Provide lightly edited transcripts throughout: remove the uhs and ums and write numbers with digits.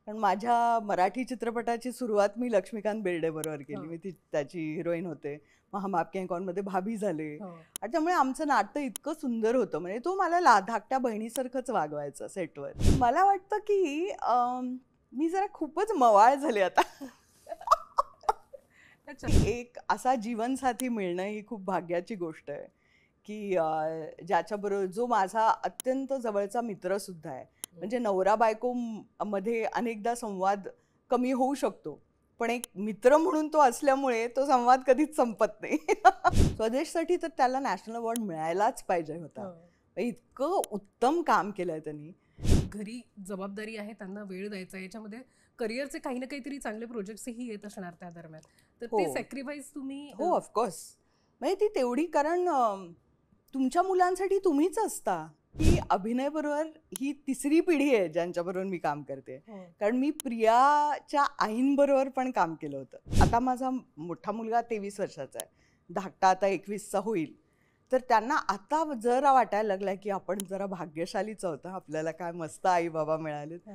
कारण माझ्या मराठी चित्रपटाची सुरुवात मी लक्ष्मीकांत बेर्डे बरोबर केली. मी त्याची हिरोईन होते. मग हम आपके हैं कौनमध्ये भाभी झाले. आणि त्यामुळे आमचं नातं इतकं सुंदर होतं. म्हणजे तो मला धाकट्या बहिणीसारखंच वागवायचा सेटवर. मला वाटतं की मी जरा खूपच मवाळ झाले आता. एक असा जीवनसाथी मिळणं ही खूप भाग्याची गोष्ट आहे की ज्याच्याबरोबर जो माझा अत्यंत जवळचा मित्र सुद्धा आहे. म्हणजे नवरा बायको मध्ये अनेकदा संवाद कमी होऊ शकतो, पण एक मित्र म्हणून तो असल्यामुळे तो संवाद कधीच संपत नाही. स्वदेशसाठी तर त्याला नॅशनल अवॉर्ड मिळायलाच पाहिजे होता. इतकं उत्तम काम केलंय त्यांनी. घरी जबाबदारी आहे, त्यांना वेळ द्यायचा, याच्यामध्ये करिअरचे काही ना काहीतरी चांगले प्रोजेक्ट्सही येत असणार त्या दरम्यान. तर ते सॅक्रिफाईस तुम्ही हो ऑफकोर्स. म्हणजे ती तेवढी, कारण तुमच्या मुलांसाठी तुम्हीच असता. ही अभिनय बरोबर ही तिसरी पिढी आहे ज्यांच्याबरोबर मी काम करते. कारण मी प्रियाच्या आईंबरोबर पण काम केलं होतं. आता माझा मोठा मुलगा 23 वर्षाचा आहे, धाकटा आता 21चा होईल. तर त्यांना आता जरा वाटायला लागलाय की आपण जरा भाग्यशालीच आहोत, आपल्याला काय मस्त आई बाबा मिळालेत.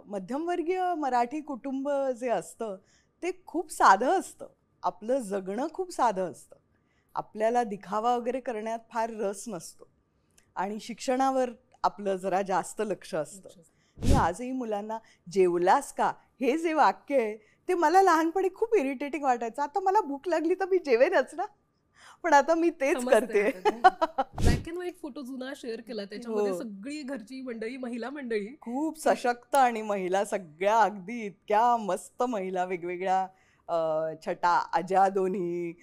मध्यमवर्गीय मराठी कुटुंब जे असतं ते खूप साधं असतं. आपलं जगणं खूप साधं असतं. आपल्याला दिखावा वगैरे करण्यात फार रस नसतो आणि शिक्षणावर आपलं जरा जास्त लक्ष असतं. मी आजही मुलांना जेवलास का हे जे वाक्य आहे ते मला लहानपणी खूप इरिटेटिंग वाटायचं. आता मला भूक लागली तर मी जेवेनच ना, पण आता मी तेच करते. ब्लॅक अँड व्हाईट फोटो जुना शेअर केला, त्याच्यामध्ये सगळी घरची मंडळी, महिला मंडळी खूप सशक्त आणि महिला सगळ्या अगदी इतक्या मस्त महिला, वेगवेगळ्या छटा, आज्या दोन्ही,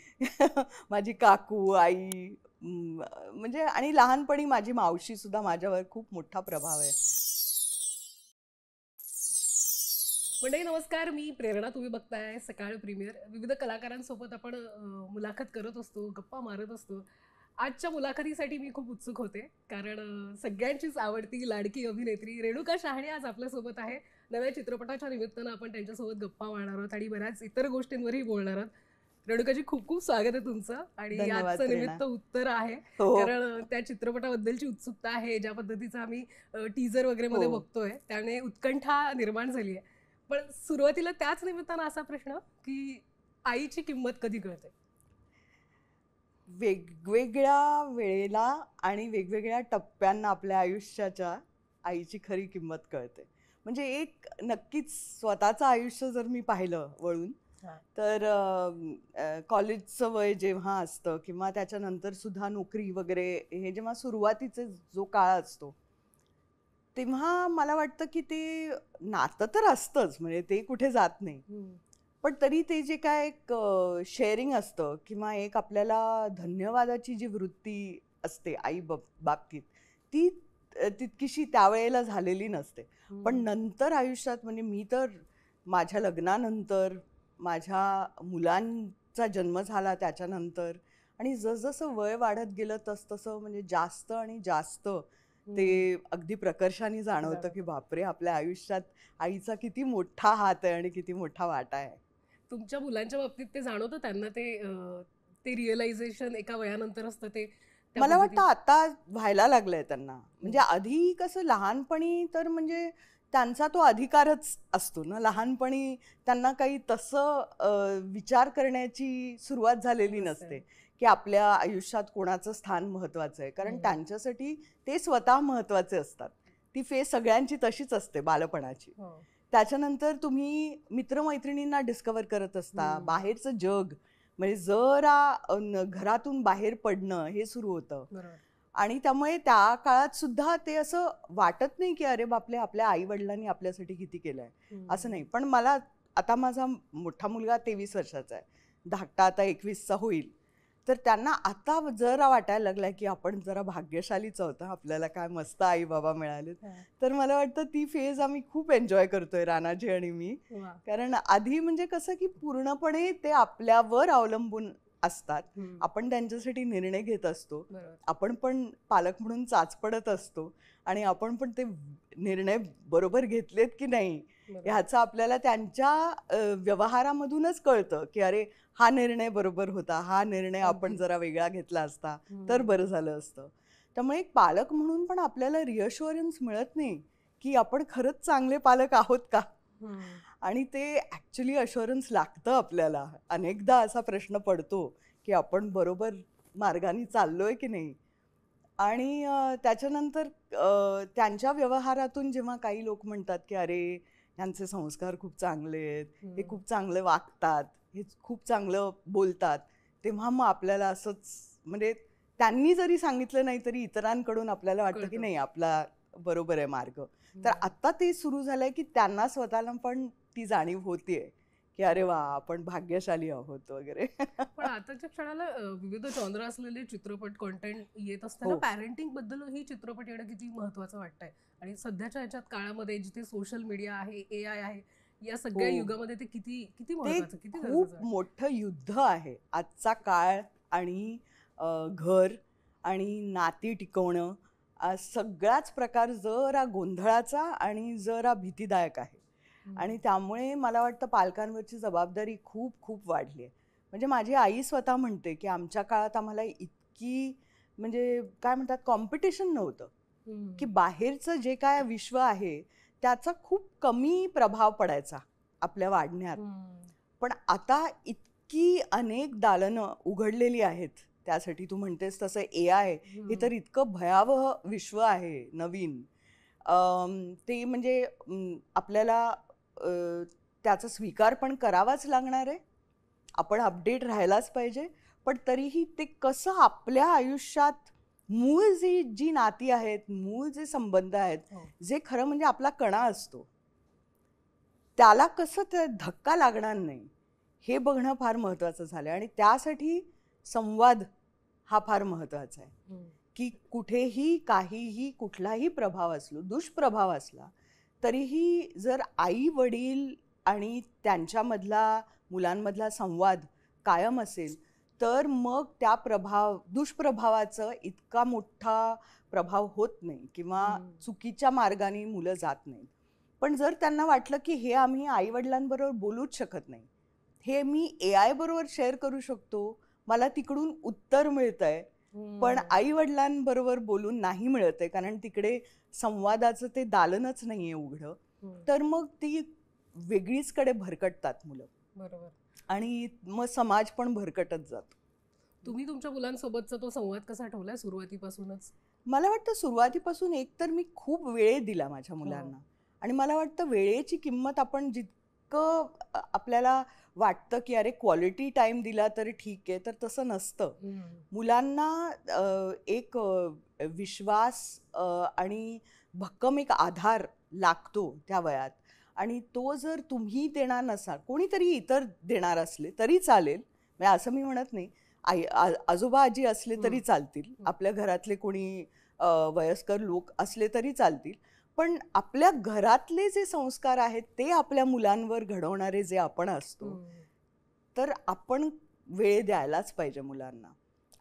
माझी काकू, आई, म्हणजे आणि लहानपणी माझी मावशी सुद्धा माझ्यावर खूप मोठा प्रभाव आहे. मंडळी नमस्कार, मी प्रेरणा. तुम्ही बघताय सकाळ प्रीमियर. विविध कलाकारांसोबत आपण मुलाखत करत असतो, गप्पा मारत असतो. आजच्या मुलाखतीसाठी मी खूप उत्सुक होते, कारण सगळ्यांचीच आवडती लाडकी अभिनेत्री रेणुका शहाणे आज आपल्यासोबत आहे. नव्या चित्रपटाच्या निमित्तानं आपण त्यांच्यासोबत गप्पा मारणार आहोत आणि बऱ्याच इतर गोष्टींवरही बोलणार आहोत. रेणुकाजी, खूप खूप स्वागत आहे तुमचं. आणि आजचं निमित्त उत्तर आहे, कारण त्या चित्रपटाबद्दलची उत्सुकता आहे. ज्या पद्धतीचा आम्ही टीजर वगैरे मध्ये बघतोय त्याने उत्कंठा निर्माण झाली आहे. पण सुरुवातीला त्याच निमित्तानं असा प्रश्न की आईची किंमत कधी कळते? वेगवेगळ्या वेळेला आणि वेगवेगळ्या टप्प्यांना आपल्या आयुष्याच्या आईची खरी किंमत कळते. म्हणजे एक नक्कीच स्वतःचं आयुष्य जर मी पाहिलं वळून, तर कॉलेजचं वय जेव्हा असतं किंवा त्याच्यानंतर सुद्धा नोकरी वगैरे, हे जेव्हा सुरुवातीचे जो काळ असतो तेव्हा मला वाटतं की ते नातं तर असतंच, म्हणजे ते कुठे जात नाही. पण तरी ते जे काय एक शेअरिंग असतं किंवा एक आपल्याला धन्यवादाची जी वृत्ती असते आई बाबतीत, ती तितकीशी त्यावेळेला झालेली नसते. पण नंतर आयुष्यात, म्हणजे मी तर माझ्या लग्नानंतर, माझ्या मुलांचा जन्म झाला त्याच्यानंतर आणि जसजसं वय वाढत गेलं तसतसं म्हणजे जास्त आणि जास्त ते अगदी प्रकर्षाने जाणवतं की बापरे, आपल्या आयुष्यात आईचा किती मोठा हात आहे आणि किती मोठा वाटा आहे. तुमच्या मुलांच्या बाबतीत ते जाणवतं त्यांना? ते रिअलायझेशन एका वयानंतर असतं ते? मला वाटतं आता व्हायला लागलंय त्यांना. म्हणजे आधी कसं लहानपणी तर म्हणजे त्यांचा तो अधिकारच असतो ना, लहानपणी त्यांना काही तसं विचार करण्याची सुरुवात झालेली नसते की आपल्या आयुष्यात कोणाचं स्थान महत्वाचं आहे. कारण त्यांच्यासाठी ते स्वतः महत्वाचे असतात. ती फेज सगळ्यांची तशीच असते बालपणाची. त्याच्यानंतर तुम्ही मित्रमैत्रिणींना डिस्कवर करत असता, बाहेरचं जग, म्हणजे जरा घरातून बाहेर पडणं हे सुरू होतं. आणि त्यामुळे त्या काळात सुद्धा ते असं वाटत नाही की अरे बापले, आपल्या आई वडिलांनी आपल्यासाठी किती केलंय, असं नाही. पण मला आता माझा मोठा मुलगा 23 वर्षाचा आहे, धाकटा आता 21चा होईल. तर त्यांना आता जरा वाटायला लागलाय की आपण जरा भाग्यशालीच आहोत, आपल्याला काय मस्त आई बाबा मिळालेत. तर मला वाटतं ती फेज आम्ही खूप एन्जॉय करतोय, रानाजी आणि मी. कारण आधी म्हणजे कसं की पूर्णपणे ते आपल्यावर अवलंबून असतात. आपण त्यांच्यासाठी निर्णय घेत असतो, आपण पण पालक म्हणून चाचपडत असतो आणि आपण पण ते निर्णय बरोबर घेतलेत की नाही ह्याचं आपल्याला त्यांच्या व्यवहारामधूनच कळतं की अरे, हा निर्णय बरोबर होता, हा निर्णय आपण जरा वेगळा घेतला असता तर बरं झालं असतं. त्यामुळे एक पालक म्हणून पण आपल्याला रिअश्युरन्स मिळत नाही की आपण खरंच चांगले पालक आहोत का. आणि ते ॲक्च्युली अश्युरन्स लागतं आपल्याला. अनेकदा असा प्रश्न पडतो की आपण बरोबर मार्गाने चाललोय की नाही. आणि त्याच्यानंतर त्यांच्या व्यवहारातून जेव्हा काही लोक म्हणतात की अरे ह्यांचे संस्कार खूप चांगले आहेत, हे खूप चांगले वागतात, हे खूप चांगलं बोलतात, तेव्हा मग आपल्याला असंच म्हणजे त्यांनी जरी सांगितलं नाही तरी इतरांकडून आपल्याला वाटतं की कळतं. नाही आपला बरोबर आहे मार्ग. तर आता ते सुरू झालंय की त्यांना स्वतःला पण ती जाणीव होतीये की अरे वा आपण भाग्यशाली आहोत वगैरे. पण आताच्या क्षणाला विविध जॉनर असलेले चित्रपट कंटेंट येत असताना हो पॅरेंटिंग बद्दल ही चित्रपट येणं किती महत्वाचं वाटतंय. आणि सध्याच्या ह्याच्यात काळामध्ये जिथे सोशल मीडिया आहे, AI आहे, या हो सगळ्या युगामध्ये ते किती किती ते महत्वाचं, किती खूप गरजेचं वाटतं. मोठं युद्ध आहे आजचा काळ. आणि घर आणि नाती टिकवणं सगळाच प्रकार जरा गोंधळाचा आणि जरा भीतीदायक आहे. आणि त्यामुळे मला वाटतं पालकांवरची जबाबदारी खूप खूप वाढली आहे. म्हणजे माझी आई स्वतः म्हणते की आमच्या काळात आम्हाला इतकी म्हणजे काय म्हणतात कॉम्पिटिशन नव्हतं की बाहेरचं जे काय विश्व आहे त्याचा खूप कमी प्रभाव पडायचा आपल्या वाढण्यात. पण आता इतकी अनेक दालनं उघडलेली आहेत त्यासाठी. तू म्हणतेस तसं AI हे तर इतकं भयावह विश्व आहे नवीन. ते म्हणजे आपल्याला त्याचा स्वीकार पण करावाच लागणार आहे. आपण अपडेट राहायलाच पाहिजे. पण तरीही ते कसं आपल्या आयुष्यात मूळ जी नाती आहेत, मूळ जे संबंध आहेत, जे खरं म्हणजे आपला कणा असतो, त्याला कसं ते धक्का लागणार नाही हे बघणं फार महत्त्वाचं झालं आहे. आणि त्यासाठी संवाद हा फार महत्त्वाचा आहे की कुठेही काहीही कुठलाही प्रभाव असलो, दुष्प्रभाव असला तरीही जर आई वडील आणि त्यांच्यामधला मुलांमधला संवाद कायम असेल तर मग त्या दुष्प्रभावाचं इतका मोठा प्रभाव होत नाही किंवा चुकीच्या मार्गाने मुलं जात नाहीत. पण जर त्यांना वाटलं की हे आम्ही आई वडिलांबरोबर बोलूच शकत नाही, हे मी AI बरोबर शेअर करू शकतो, मला तिकडून उत्तर मिळतंय पण आई वडिलांबरोबर बोलून नाही मिळत आहे कारण तिकडे संवादाचं ते दालनच नाहीये उघडं, तर मग ती वेगळीच कडे भरकटतात मुलं. बरोबर. आणि मग समाज पण भरकटत जातो. तुम्ही तुमच्या मुलांसोबतचा तो संवाद कसा ठेवलाय सुरुवातीपासूनच? मला वाटतं सुरुवातीपासून एक तर मी खूप वेळ दिला माझ्या मुलांना. आणि मला वाटतं वेळेची किंमत आपण जितकं आपल्याला वाटतं की अरे क्वालिटी टाइम दिला तर ठीक आहे, तर तसं नसतं. मुलांना एक विश्वास आणि भक्कम एक आधार लागतो त्या वयात. आणि तो जर तुम्ही देणार नसाल, कोणीतरी इतर देणार असले तरी चालेल, म्हणजे असं मी म्हणत नाही. आजोबा आजी असले तरी चालतील, आपल्या घरातले कोणी वयस्कर लोक असले तरी चालतील. पण आपल्या घरातले जे संस्कार आहेत ते आपल्या मुलांवर घडवणारे जे आपण असतो, तर आपण वेळ द्यायलाच पाहिजे मुलांना.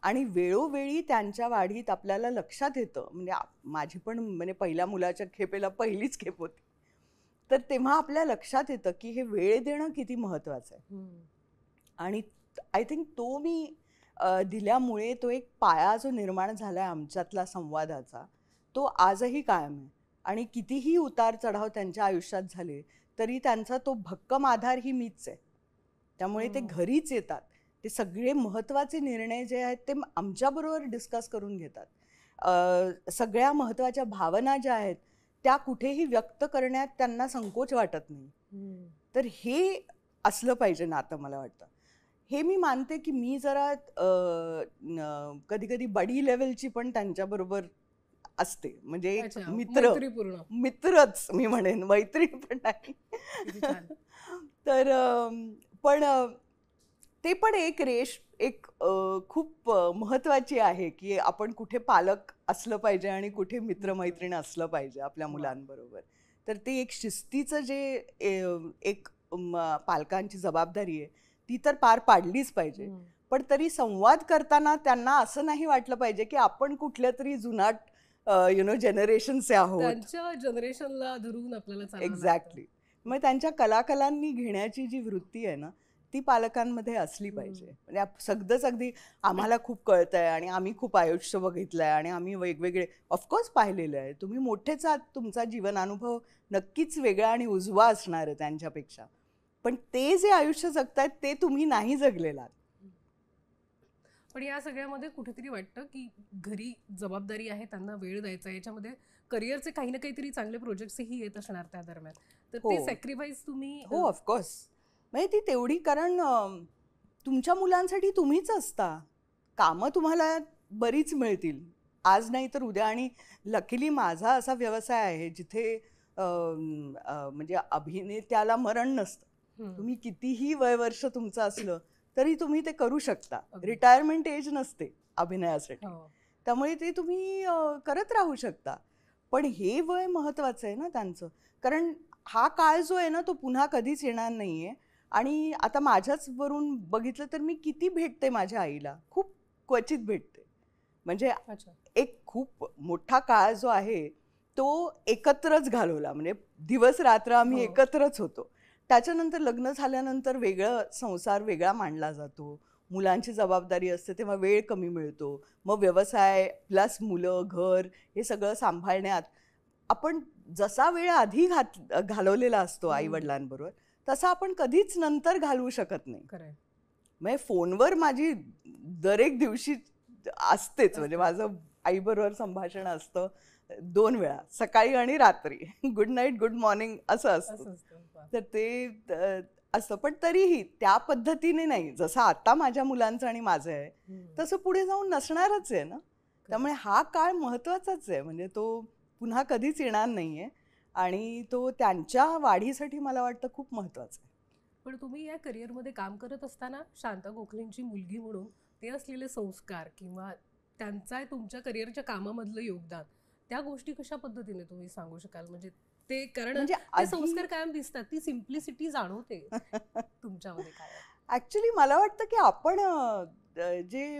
आणि वेळोवेळी त्यांच्या वाढीत आपल्याला लक्षात येतं, म्हणजे माझी पण म्हणजे पहिल्या मुलाच्या खेपेला पहिलीच खेप होती, तर तेव्हा आपल्या लक्षात येतं की हे वेळ देणं किती महत्त्वाचं आहे. आणि आय थिंक तो मी दिल्यामुळे तो एक पाया जो निर्माण झाला आहे आमच्यातला संवादाचा, तो आजही कायम आहे. आणि कितीही उतार चढाव त्यांच्या आयुष्यात झाले तरी त्यांचा तो भक्कम आधार ही मीच आहे. त्यामुळे ते घरीच येतात, ते सगळे महत्त्वाचे निर्णय जे आहेत ते आमच्याबरोबर डिस्कस करून घेतात. सगळ्या महत्त्वाच्या भावना ज्या आहेत त्या कुठेही व्यक्त करण्यात त्यांना संकोच वाटत नाही. तर हे असलं पाहिजे नातं मला वाटतं. हे मी मानते की मी जरा कधी कधी बडी लेवलची पण त्यांच्याबरोबर असते, म्हणजे एक अच्छा, मैत्रीपूर्ण. मित्रच मी म्हणेन, मैत्रीण पण नाही. किती छान. तर पण ते पण एक रेष एक खूप महत्त्वाची आहे की आपण कुठे पालक असलं पाहिजे आणि कुठे मित्रमैत्रीण असलं पाहिजे आपल्या मुलांबरोबर. तर ते एक शिस्तीचं जे एक पालकांची जबाबदारी आहे ती तर पार पाडलीच पाहिजे. पण तरी संवाद करताना त्यांना असं नाही वाटलं पाहिजे की आपण कुठल्या तरी जुनाट जनरेशनचे आहोत. त्यांच्या जनरेशनला धरून आपल्याला चालावं लागतं. एक्झॅक्टली. मग त्यांच्या कलाकलांनी घेण्याची जी वृत्ती आहे ना, ती पालकांमध्ये असली पाहिजे. म्हणजे सगळंच अगदी आम्हाला खूप कळतंय आणि आम्ही खूप आयुष्य बघितलंय आणि आम्ही वेगवेगळे ऑफकोर्स पाहिलेलं आहे. तुम्ही मोठेच आहात, तुमचा जीवन अनुभव नक्कीच वेगळा आणि उजवा असणार आहे त्यांच्यापेक्षा. पण ते जे आयुष्य जगतायत ते तुम्ही नाही जगलेलं आहात. पण या सगळ्यामध्ये कुठेतरी वाटतं की घरी जबाबदारी आहे, त्यांना वेळ द्यायचा, याच्यामध्ये करिअरचे काही ना काहीतरी चांगले प्रोजेक्ट्सही येत असणार त्या दरम्यान, तर हो ते सॅक्रिफाईस तुम्ही हो ऑफकोर्स. म्हणजे ती तेवढी, कारण तुमच्या मुलांसाठी तुम्हीच असता. कामं तुम्हाला बरीच मिळतील आज नाही तर उद्या. आणि लकीली माझा असा व्यवसाय आहे जिथे म्हणजे अभिनेत्याला मरण नसतं. तुम्ही कितीही वयवर्ष तुमचं असलं तरी तुम्ही ते करू शकता. अगदी. रिटायरमेंट एज नसते अभिनयासाठी. हो. त्यामुळे ते तुम्ही करत राहू शकता. पण हे वय महत्वाचं आहे ना त्यांचं. कारण हा काळ जो आहे ना तो पुन्हा कधीच येणार नाहीये. आणि आता माझ्याच वरून बघितलं तर मी किती भेटते माझ्या आईला, खूप क्वचित भेटते. म्हणजे अच्छा. एक खूप मोठा काळ जो आहे तो एकत्रच घालवला. म्हणजे दिवस रात्र आम्ही हो. एकत्रच होतो. त्याच्यानंतर लग्न झाल्यानंतर वेगळं संसार वेगळा मांडला जातो. मुलांची जबाबदारी असते तेव्हा वेळ कमी मिळतो. मग व्यवसाय प्लस मुलं, घर हे सगळं सांभाळण्यात आपण जसा वेळ आधी घालवलेला असतो आई वडिलांबरोबर तसा आपण कधीच नंतर घालवू शकत नाही. खरंय. म्हणजे फोनवर माझी दर एक दिवशी असतेच. म्हणजे माझं आईबरोबर संभाषण असतं 2 वेळा, सकाळी आणि रात्री. गुड नाईट, गुड मॉर्निंग असं असतं. असं असतं. वा. तर ते असतं. पण तरीही त्या पद्धतीने नाही, जसं आता माझ्या मुलांचं आणि माझं आहे तसं पुढे जाऊन नसणारच आहे ना. त्यामुळे हा काळ महत्त्वाचाच आहे. म्हणजे तो पुन्हा कधीच येणार नाहीये आणि तो त्यांच्या वाढीसाठी मला वाटतं खूप महत्त्वाचं आहे. पण तुम्ही या करिअरमध्ये काम करत असताना शांता गोखलेंची मुलगी म्हणून ते असलेले संस्कार किंवा त्यांचा तुमच्या करिअरच्या कामामधलं योगदान, त्या गोष्टी कशा पद्धतीने तुम्ही सांगू शकाल? म्हणजे ते, कारण म्हणजे ते संस्कार कायम दिसतात, ती सिम्प्लिसिटी जाणवते तुमच्यामध्ये काय आहे? ॲक्च्युली मला वाटतं की आपण जे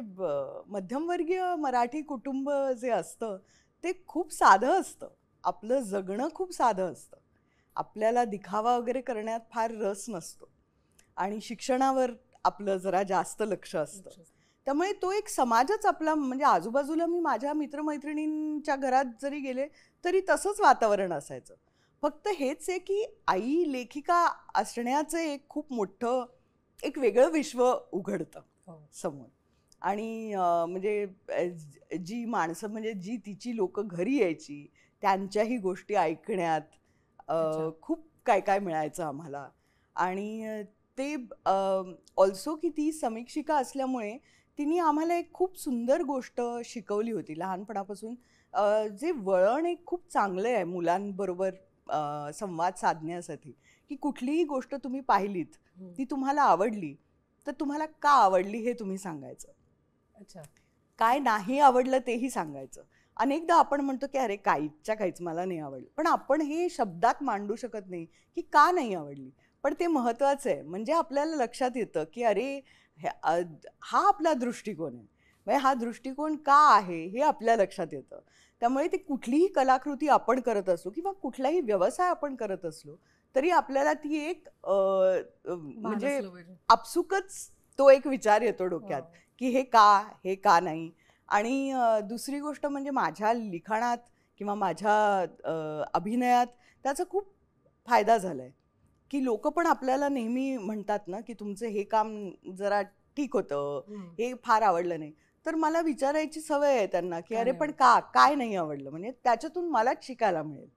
मध्यमवर्गीय मराठी कुटुंब जे असतं ते खूप साधं असतं. आपलं जगणं खूप साधं असतं. आपल्याला दिखावा वगैरे करण्यात फार रस नसतो आणि शिक्षणावर आपलं जरा जास्त लक्ष असतं. त्यामुळे तो एक समाजच आपला, म्हणजे आजूबाजूला मी माझ्या मित्रमैत्रिणींच्या घरात जरी गेले तरी तसंच वातावरण असायचं. फक्त हेच आहे की आई लेखिका असण्याचं एक खूप मोठं एक वेगळं विश्व उघडतं हो. समोर. आणि म्हणजे जी माणसं, म्हणजे जी तिची लोकं घरी यायची त्यांच्याही गोष्टी ऐकण्यात अच्छा. खूप काय काय मिळायचं आम्हाला. आणि ते ऑल्सो की ती समीक्षिका असल्यामुळे तिने आम्हाला एक खूप सुंदर गोष्ट शिकवली होती लहानपणापासून. जे वळण एक खूप चांगलं आहे मुलांबरोबर संवाद साधण्यासाठी, की कुठलीही गोष्ट तुम्ही पाहिलीत ती तुम्हाला आवडली तर तुम्हाला का आवडली हे तुम्ही सांगायचं. अच्छा. काय नाही आवडलं तेही सांगायचं. अनेकदा आपण म्हणतो की अरे काहीच्या काहीच मला नाही आवडलं, पण आपण हे शब्दात मांडू शकत नाही की का नाही आवडली. पण ते महत्त्वाचं आहे. म्हणजे आपल्याला लक्षात येतं की अरे हा आपला दृष्टिकोन आहे. म्हणजे हा दृष्टिकोन का आहे हे आपल्या लक्षात येतं. त्यामुळे ती कुठलीही कलाकृती आपण करत असू किंवा कुठलाही व्यवसाय आपण करत असलो तरी आपल्याला ती एक भान म्हणजे असलं पाहिजे. आपसुकच तो एक विचार येतो डोक्यात हो. की हे का नाही. आणि दुसरी गोष्ट म्हणजे माझ्या लिखाणात किंवा माझ्या अभिनयात त्याचा खूप फायदा झाला आहे. की लोकं पण आपल्याला नेहमी म्हणतात ना की तुमचं हे काम जरा ठीक होतं, हे फार आवडलं नाही. तर मला विचारायची सवय आहे त्यांना की का अरे नाही पण आवडलं? काय नाही आवडलं, म्हणजे त्याच्यातून मलाच शिकायला मिळेल.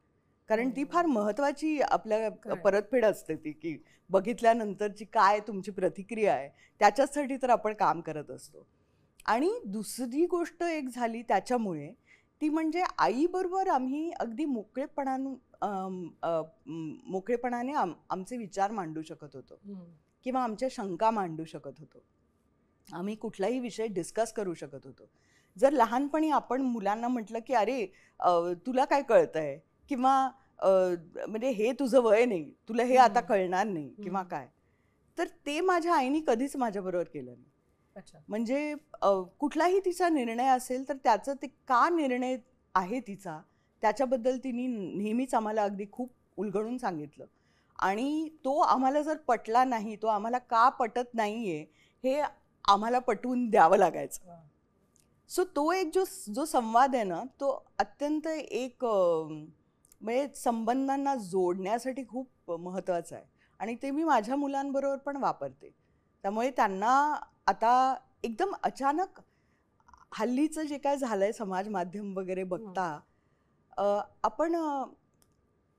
कारण ती फार महत्त्वाची आपल्या खरंय. परतफेड असते ती, की बघितल्यानंतरची काय तुमची प्रतिक्रिया आहे त्याच्यासाठी तर आपण काम करत असतो. आणि दुसरी गोष्ट एक झाली त्याच्यामुळे, ती म्हणजे आईबरोबर आम्ही अगदी मोकळेपणाने आमचे विचार मांडू शकत होतो किंवा आमच्या शंका मांडू शकत होतो. आम्ही कुठलाही विषय डिस्कस करू शकत होतो. जर लहानपणी आपण मुलांना म्हटलं की अरे तुला काय कळतंय किंवा म्हणजे हे तुझं वय नाही, तुला हे आता कळणार नाही किंवा काय, तर ते माझ्या आईनी कधीच माझ्याबरोबर केलं नाही. अच्छा. म्हणजे कुठलाही तिचा निर्णय असेल तर त्याचं ते का निर्णय आहे तिचा त्याच्याबद्दल तिने नेहमीच आम्हाला अगदी खूप उलगडून सांगितलं. आणि तो आम्हाला जर पटला नाही, तो आम्हाला का पटत नाहीये हे आम्हाला पटवून द्यावं लागायचं. सो तो एक जो संवाद आहे ना, तो अत्यंत एक म्हणजे संबंधांना जोडण्यासाठी खूप महत्त्वाचा आहे आणि ते मी माझ्या मुलांबरोबर पण वापरते. त्यामुळे त्यांना आता एकदम अचानक हल्लीचं जे काय झालंय समाज माध्यम वगैरे बघता, आपण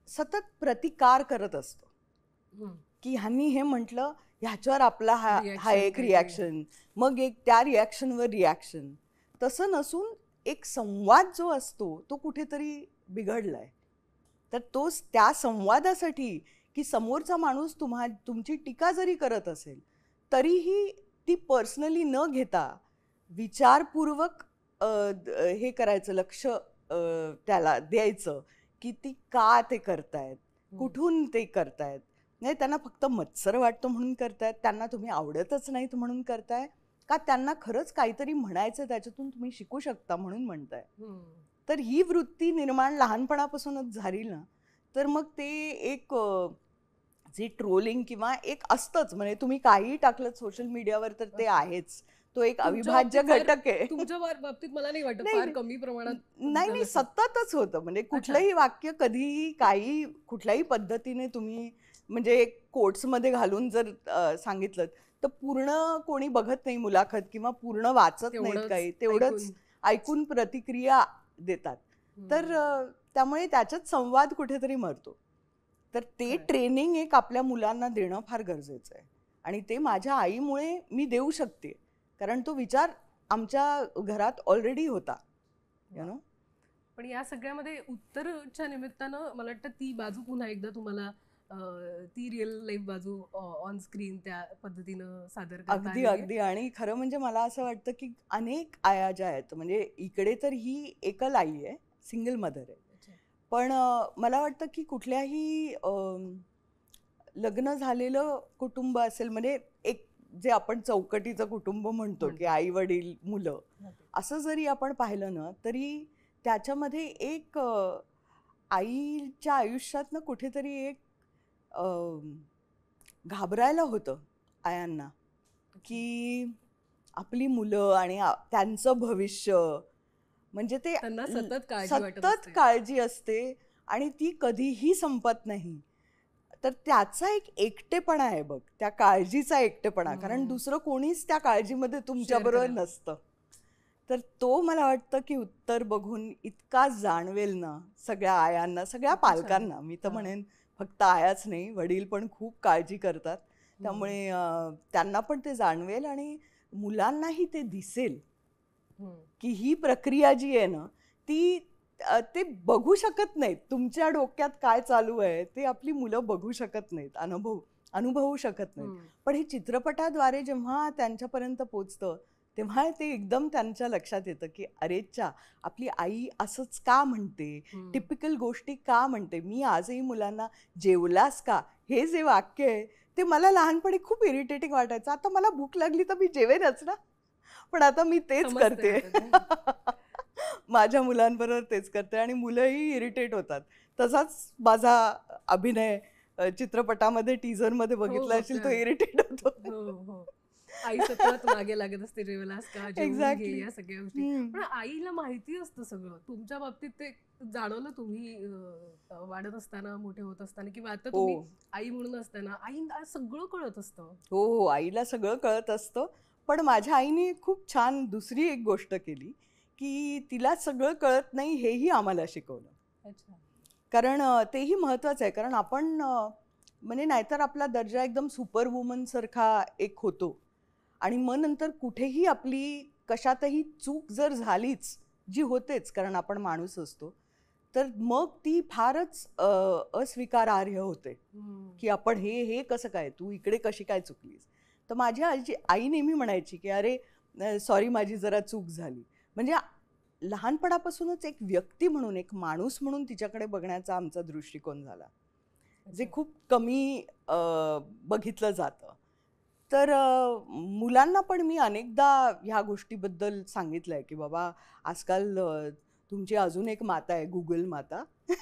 सतत प्रतिकार करत असतो की ह्यांनी हे म्हटलं, ह्याच्यावर आपला हा एक रिॲक्शन, मग एक त्या रिॲक्शनवर रिॲक्शन. तसं नसून एक संवाद जो असतो तो कुठेतरी बिघडलाय. तर त्या संवादासाठी की समोरचा माणूस तुमची टीका जरी करत असेल तरीही ती पर्सनली न घेता विचारपूर्वक हे करायचं, लक्ष त्याला द्यायचं की ती का ते करतायत, कुठून ते करतायत. नाही त्यांना फक्त मत्सर वाटतो म्हणून करतायत, त्यांना तुम्ही आवडतच नाहीत म्हणून करताय, का त्यांना खरंच काहीतरी म्हणायचं त्याच्यातून तुम्ही शिकू शकता म्हणून म्हणताय. तर ही वृत्ती निर्माण लहानपणापासूनच झाली ना, तर मग ते एक जे ट्रोलिंग किंवा एक असतंच, म्हणजे तुम्ही काहीही टाकलं सोशल मीडियावर तर ते आहेच. तो एक अविभाज्य घटक आहे. तुमच्या बाबतीत मला नाही वाटत फार कमी प्रमाणात. नाही, सततच होतं. म्हणजे कुठलंही वाक्य कधीही काही कुठल्याही पद्धतीने तुम्ही म्हणजे एक कोट्समध्ये घालून जर सांगितलं तर पूर्ण कोणी बघत नाही मुलाखत किंवा पूर्ण वाचत नाहीत काही, तेवढंच ऐकून प्रतिक्रिया देतात. तर त्यामुळे त्याच्यात संवाद कुठेतरी मरतो. तर ते ट्रेनिंग एक आपल्या मुलांना देणं फार गरजेचं आहे आणि ते माझ्या आईमुळे मी देऊ शकते, कारण तो विचार आमच्या घरात ऑलरेडी होता. You know. पण या सगळ्यामध्ये उत्तरच्या निमित्तानं मला वाटतं ती बाजू पुन्हा एकदा तुम्हाला ती रिअल लाईफ बाजू ऑन स्क्रीन त्या पद्धतीनं सादर करता आली. अगदी. आणि खरं म्हणजे मला असं वाटतं की अनेक आया ज्या आहेत, म्हणजे इकडे तर ही एकल आई आहे, सिंगल मदर आहे, पण मला वाटतं की कुठल्याही लग्न झालेलं कुटुंब असेल, म्हणजे एक जे आपण चौकटीचं कुटुंब म्हणतो की आई वडील मुलं, असं जरी आपण पाहिलं ना तरी त्याच्यामध्ये एक आईच्या आयुष्यात ना कुठेतरी एक घाबरायला होतं आयांना की आपली मुलं आणि त्यांचं भविष्य, म्हणजे ते सतत काळजी असते आणि ती कधीही संपत नाही. तर त्याचा एक एकटेपणा आहे बघ, त्या काळजीचा एकटेपणा, कारण दुसरं कोणीच त्या काळजीमध्ये तुमच्याबरोबर नसतं. तर तो मला वाटतं की उत्तर बघून इतका जाणवेल ना सगळ्या आयांना, सगळ्या पालकांना. मी तर म्हणेन फक्त आयाच नाही, वडील पण खूप काळजी करतात, त्यामुळे त्यांना पण ते जाणवेल आणि मुलांनाही ते दिसेल की ही प्रक्रिया जी आहे ना ती ते बघू शकत नाहीत. तुमच्या डोक्यात काय चालू आहे ते आपली मुलं बघू शकत नाहीत, अनुभवू शकत नाहीत. पण हे चित्रपटाद्वारे जेव्हा त्यांच्यापर्यंत पोचतं तेव्हा ते एकदम त्यांच्या लक्षात येतं की अरेच्चा, आपली आई असंच का म्हणते, टिपिकल गोष्टी का म्हणते. मी आजही मुलांना जेवलास का हे जे वाक्य आहे ते मला लहानपणी खूप इरिटेटिंग वाटायचं. आता मला भूक लागली तर मी जेवेनच ना, पण आता मी तेच करते. माझ्या मुलांबरोबर तेच करते आणि मुलंही इरिटेट होतात. तसाच माझा अभिनय चित्रपटामध्ये टीझरमध्ये बघितला असेल, तो इरिटेट होतो. आई सतत मागे लागत असते, जेवलास का, जेवून घे, या सगळ्या गोष्टी. पण आईला माहिती असतं सगळं. तुमच्या बाबतीत ते जाणवलं तुम्ही वाढत असताना, मोठे होत असताना, किंवा आता तुम्ही आई म्हणून असताना आईला सगळं कळत असतं. हो, आईला सगळं कळत असतं. पण माझ्या आईने खूप छान दुसरी एक गोष्ट केली की तिला सगळं कळत नाही हेही आम्हाला शिकवलं. कारण तेही महत्वाचं आहे, कारण आपण म्हणजे नाहीतर आपला दर्जा एकदम सुपर वुमन सारखा एक होतो आणि मग नंतर कुठेही आपली कशातही चूक जर झालीच, जी होतेच कारण आपण माणूस असतो, तर मग ती फारच अस्वीकारार्ह होते की आपण हे कसं काय, तू इकडे कशी काय चुकलीस. तर माझी आई नेहमी म्हणायची की अरे सॉरी, माझी जरा चूक झाली. म्हणजे लहानपणापासूनच एक व्यक्ती म्हणून, एक माणूस म्हणून तिच्याकडे बघण्याचा आमचा दृष्टिकोन झाला, जे खूप कमी बघितलं जातं. तर मुलांना पण मी अनेकदा ह्या गोष्टीबद्दल सांगितलंय की बाबा आजकाल तुमची अजून एक माता आहे गुगल माता की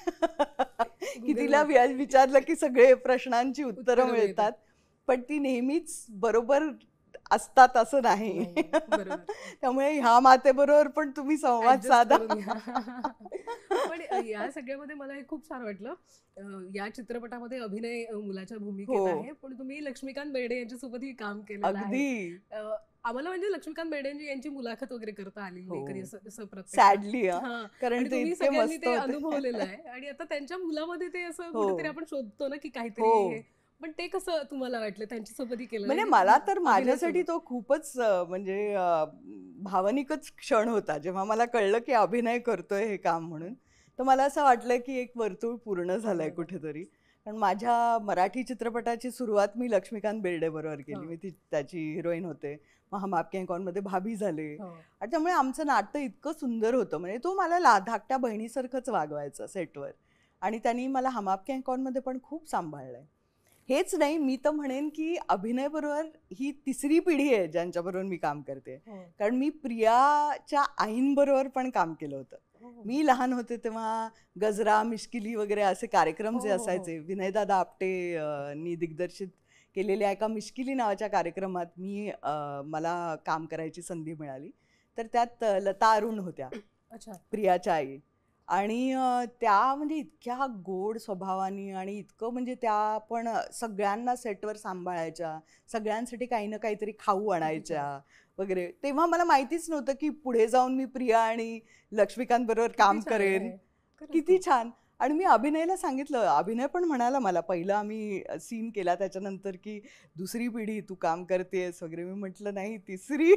Google तिला विचारलं की सगळे प्रश्नांची उत्तरं उत्तरं मिळतात, पण ती नेहमीच बरोबर असतात असं नाही. नाहीये. बरोबर. त्यामुळे ह्या मातेबरोबर पण तुम्ही संवाद ऍडजस्ट साधा. करून घ्या. पण या सगळ्यामध्ये मला हे खूप छान वाटलं. या चित्रपटामध्ये अभिनय मुलाच्या भूमिकेत हो. आहे, पण तुम्ही लक्ष्मीकांत बेर्डे यांच्यासोबतही काम केलेलं आहे. अगदी आम्हाला म्हणजे लक्ष्मीकांत बेर्डे यांची मुलाखत वगैरे करता आलेली नाही हो. कधी असं प्रत्यक्षात. सॅडली हां. कारण आणि ते तुम्ही इतके सगळ्यांनी मस्त ते होते. अनुभवलेलं आहे आणि आता त्यांच्या मुलामध्ये ते असं हो. कुठेतरी आपण शोधतो ना की काहीतरी हो. हे. पण ते कसं तुम्हाला वाटलं त्यांच्यासोबतही केलं म्हणजे नाही? मला तर माझ्यासाठी अभिनयसोबत. तो खूपच म्हणजे भावनिकच क्षण होता जेव्हा मला कळलं की अभिनय करतोय हे काम म्हणून. तर मला असं वाटलं की एक वर्तुळ पूर्ण झालंय पूर्ण झालं. कुठेतरी. कारण माझ्या मराठी चित्रपटाची सुरुवात मी लक्ष्मीकांत बेर्डे बरोबर केली. हो. मी त्याची हिरोईन होते. मग हम आपके हैं कौनमध्ये भाभी झाले. हो. आणि त्यामुळे आमचं नातं इतकं सुंदर होतं. म्हणजे तो मला धाकट्या बहिणीसारखंच वागवायचा सेटवर. आणि त्यांनी मला हम आपके हैं कौनमध्ये पण खूप सांभाळलंय. हेच नाही, मी तर म्हणेन की अभिनयबरोबर ही तिसरी पिढी आहे ज्यांच्याबरोबर मी काम करते. हो. कारण मी प्रियाच्या आईंबरोबर पण काम केलं होतं. हो. मी लहान होते तेव्हा गजरा, मिश्किली वगैरे असे कार्यक्रम जे हो, हो, हो. असायचे, विनयदादा आपटे नी दिग्दर्शित केलेल्या एका मिश्किली नावाच्या कार्यक्रमात मला काम करायची संधी मिळाली. तर त्यात लता अरुण होत्या, अच्छा. प्रियाच्या आई. आणि त्या म्हणजे इतक्या गोड स्वभावानी आणि इतकं म्हणजे त्या पण सगळ्यांना सेटवर सांभाळायच्या, सगळ्यांसाठी काही ना काहीतरी खाऊ आणायच्या वगैरे. तेव्हा मला माहितीच नव्हतं की पुढे जाऊन मी प्रिया आणि लक्ष्मीकांत बरोबर काम किती छान करेन. आहे. खरंच किती खूप. छान. आणि मी अभिनयला सांगितलं, अभिनय पण म्हणाला मला पहिलं आम्ही सीन केला त्याच्यानंतर की दुसरी पिढी तू काम करतेस वगैरे. मी म्हटलं नाही, तिसरी.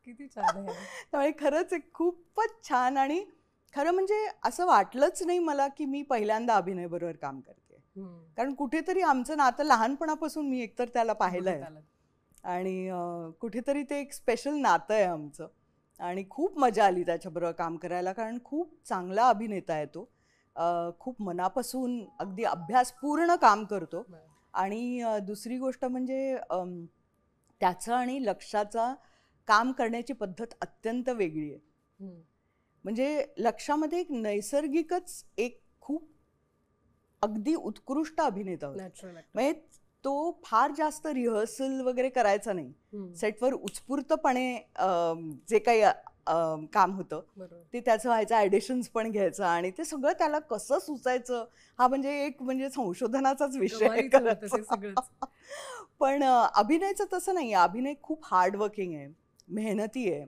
किती छान आहे. त्यामुळे खरंच एक खूपच छान. आणि खरं म्हणजे असं वाटलंच नाही मला की मी पहिल्यांदा अभिनय बरोबर काम करते. हम्म. कारण कुठेतरी आमचं नातं लहानपणापासून मी एकतर त्याला पाहिलं बघत आहे. आलात. आणि कुठेतरी ते एक स्पेशल नातं आहे आमचं. आणि खूप मजा आली त्याच्याबरोबर काम करायला, कारण खूप चांगला अभिनेता आहे तो. खूप मनापासून अगदी अभ्यासपूर्ण काम करतो. बरं. आणि दुसरी गोष्ट म्हणजे त्याचं आणि लक्षाचा काम करण्याची पद्धत अत्यंत वेगळी आहे. हम्म. म्हणजे लक्षामध्ये एक नैसर्गिकच एक खूप अगदी उत्कृष्ट अभिनेता होता. Natural actor. म्हणजे तो फार जास्त रिहर्सल वगैरे करायचा नाही. सेटवर उत्स्फूर्तपणे जे काही काम होतं बरोबर. ते त्याचं व्हायचं. ॲडिशन्स पण घ्यायचं आणि ते सगळं त्याला कसं सुचायचं हा म्हणजे एक म्हणजे संशोधनाचाच विषय कमालीचं होतं ते करायचा. सगळंच. पण अभिनयचं तसं नाही. अभिनय खूप हार्डवर्किंग आहे, मेहनती आहे.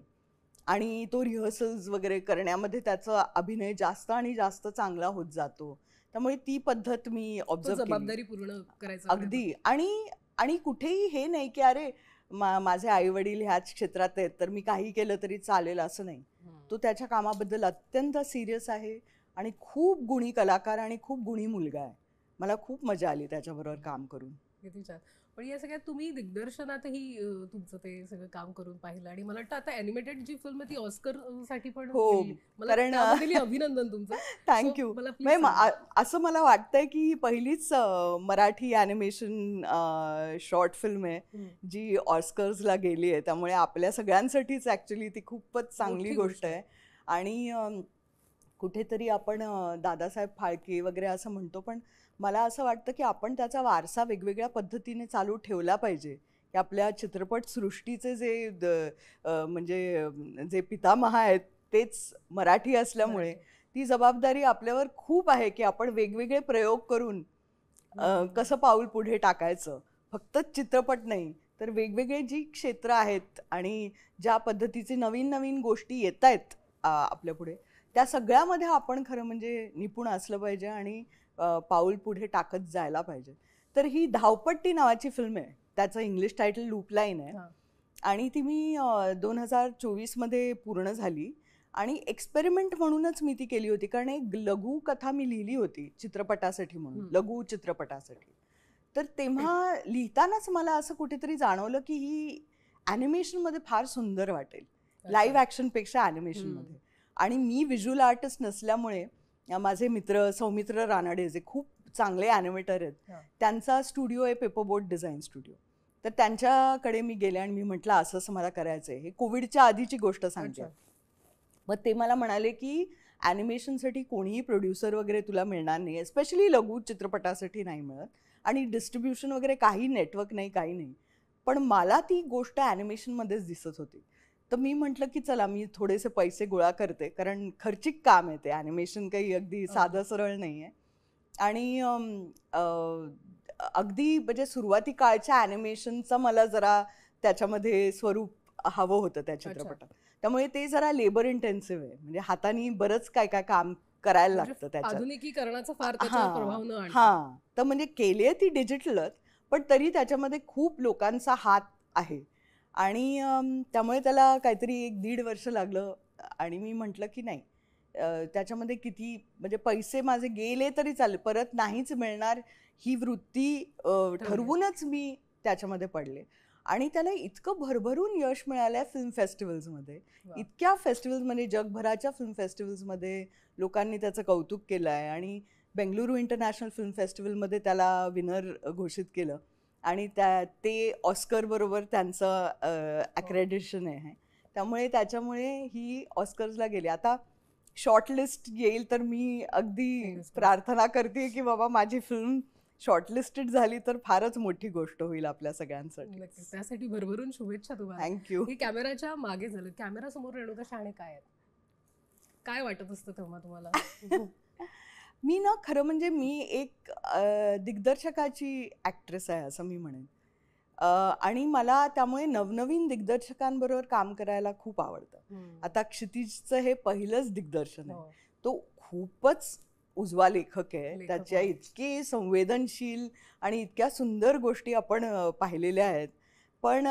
आणि तो रिहर्सल्स वगैरे करण्यामध्ये त्याचा अभिनय जास्त आणि जास्त चांगला होत जातो. त्यामुळे ती पद्धत मी तो ऑब्झर्व केली. जबाबदारी पूर्ण करायचा प्रयत्न. अगदी. आणि आणि कुठेही हे नाही की अरे माझे आई वडील ह्याच क्षेत्रात आहेत तर मी काही केलं तरी चालेल असं नाही. हम्म. तो त्याच्या कामाबद्दल अत्यंत सिरियस आहे आणि खूप गुणी कलाकार आणि खूप गुणी मुलगा आहे. मला खूप मजा आली त्याच्याबरोबर काम करून. किती छान. पण या सगळ्यात तुम्ही दिग्दर्शनातही तुमचं ते सगळं काम करून पाहिलं आणि मला वाटतं आता ॲनिमेटेड जी फिल्म आहे ती ऑस्कर साठी पण हो, गेली. मला कारण त्याबद्दलही अभिनंदन तुमचं. थँक्यू. So, मला please म्हणजे सांगा. असं मला वाटतंय की ही पहिलीच मराठी ॲनिमेशन शॉर्ट फिल्म आहे हम्म. जी ऑस्कर्सला गेली आहे. त्यामुळे आपल्या सगळ्यांसाठीच ॲक्च्युली ती खूपच चांगली मोठी गोष्ट गोष्ट आहे. आणि कुठेतरी आपण दादासाहेब फाळके वगैरे असं म्हणतो, पण मला असं वाटतं की आपण त्याचा वारसा वेगवेगळ्या पद्धतीने चालू ठेवला पाहिजे. की आपल्या चित्रपटसृष्टीचे म्हणजे जे पितामह आहेत तेच मराठी असल्यामुळे मराठी. ती जबाबदारी आपल्यावर खूप आहे की आपण वेगवेगळे प्रयोग करून कसं पाऊल पुढे टाकायचं. फक्त चित्रपट नाही तर वेगवेगळे जी क्षेत्र आहेत आणि ज्या पद्धतीचे नवीन नवीन गोष्टी येत आहेत आपल्या पुढे, त्या सगळ्यामध्ये आपण खरं म्हणजे निपुण असलं पाहिजे आणि पाऊल पुढे टाकत जायला पाहिजे. तर ही धावपट्टी नावाची फिल्म आहे. त्याचं इंग्लिश टायटल लूपलाईन आहे. हां. आणि ती मी 2024मध्ये पूर्ण झाली. आणि एक्सपेरिमेंट म्हणूनच मी ती केली होती, कारण एक लघु कथा मी लिहिली होती चित्रपटासाठी म्हणून, लघु चित्रपटासाठी. तर तेव्हा लिहितानाच मला असं कुठेतरी जाणवलं की ही ॲनिमेशनमध्ये फार सुंदर वाटेल, लाईव्ह ॲक्शनपेक्षा ॲनिमेशनमध्ये. आणि मी व्हिज्युअल आर्टिस्ट नसल्यामुळे माझे मित्र सौमित्र रानाडे जे खूप चांगले ॲनिमेटर आहेत, त्यांचा स्टुडिओ आहे पेपरबोट डिझाईन स्टुडिओ. तर त्यांच्याकडे मी गेले आणि मी म्हटलं असं असं मला करायचं आहे. हे कोविडच्या आधीची गोष्ट सांगते. मग ते मला म्हणाले की ॲनिमेशनसाठी कोणीही प्रोड्युसर वगैरे तुला मिळणार नाही, एस्पेशली लघु चित्रपटासाठी नाही मिळत, आणि डिस्ट्रीब्युशन वगैरे काही नेटवर्क नाही, काही नाही. पण मला ती गोष्ट ॲनिमेशनमध्येच दिसत होती. तर मी म्हटलं की चला मी थोडेसे पैसे गोळा करते, कारण खर्चिक काम आहे ते, ॲनिमेशन काही अगदी साधं सरळ नाही आहे. आणि अगदी म्हणजे सुरुवाती काळच्या ॲनिमेशनचा मला जरा त्याच्यामध्ये स्वरूप हवं होतं त्या चित्रपटात. त्यामुळे ते जरा लेबर इंटेन्सिव्ह आहे, म्हणजे हाताने बरंच काय काय काम करायला लागतं त्याच्यात. आधुनिकीकरणाचा फार त्याच्यावर प्रभाव न आणता. हां, तर म्हणजे केली आहे ती डिजिटलच, पण तरी त्याच्यामध्ये खूप लोकांचा हात आहे. आणि त्यामुळे त्याला काहीतरी 1-1.5 वर्ष लागलं. आणि मी म्हटलं की नाही, त्याच्यामध्ये किती म्हणजे पैसे माझे गेले तरी चालेल, परत नाहीच मिळणार ही वृत्ती ठरवूनच मी त्याच्यामध्ये पडले. आणि त्याला इतकं भरभरून यश मिळालं आहे फिल्म फेस्टिवल्समध्ये, इतक्या फेस्टिवल्समध्ये, जगभराच्या फिल्म फेस्टिवल्समध्ये लोकांनी त्याचं कौतुक केलं आहे. आणि बेंगलुरू इंटरनॅशनल फिल्म फेस्टिवलमध्ये त्याला विनर घोषित केलं. आणि ते ऑस्करबरोबर त्यांचं ॲक्रेडिशन आहे. त्याच्यामुळे ही ऑस्कर्सला गेली. आता शॉर्टलिस्ट येईल तर मी अगदी प्रार्थना करते की बाबा माझी फिल्म शॉर्टलिस्टेड झाली तर फारच मोठी गोष्ट होईल आपल्या सगळ्यांसाठी. त्यासाठी भरभरून शुभेच्छा तुम्हाला. थँक्यू. हे कॅमेराच्या मागे झालं, कॅमेरा समोर रेणुका शहाणे काय आहेत, काय वाटत असतं तेव्हा तुम्हाला? मी ना खरं म्हणजे मी एक दिग्दर्शकाची ॲक्ट्रेस आहे असं मी म्हणेन. आणि मला त्यामुळे नवनवीन दिग्दर्शकांबरोबर काम करायला खूप आवडतं. आता क्षितिजचं हे पहिलंच दिग्दर्शन आहे. तो खूपच उजवा लेखक आहे. त्याच्या इतके संवेदनशील आणि इतक्या सुंदर गोष्टी आपण पाहिलेल्या आहेत. पण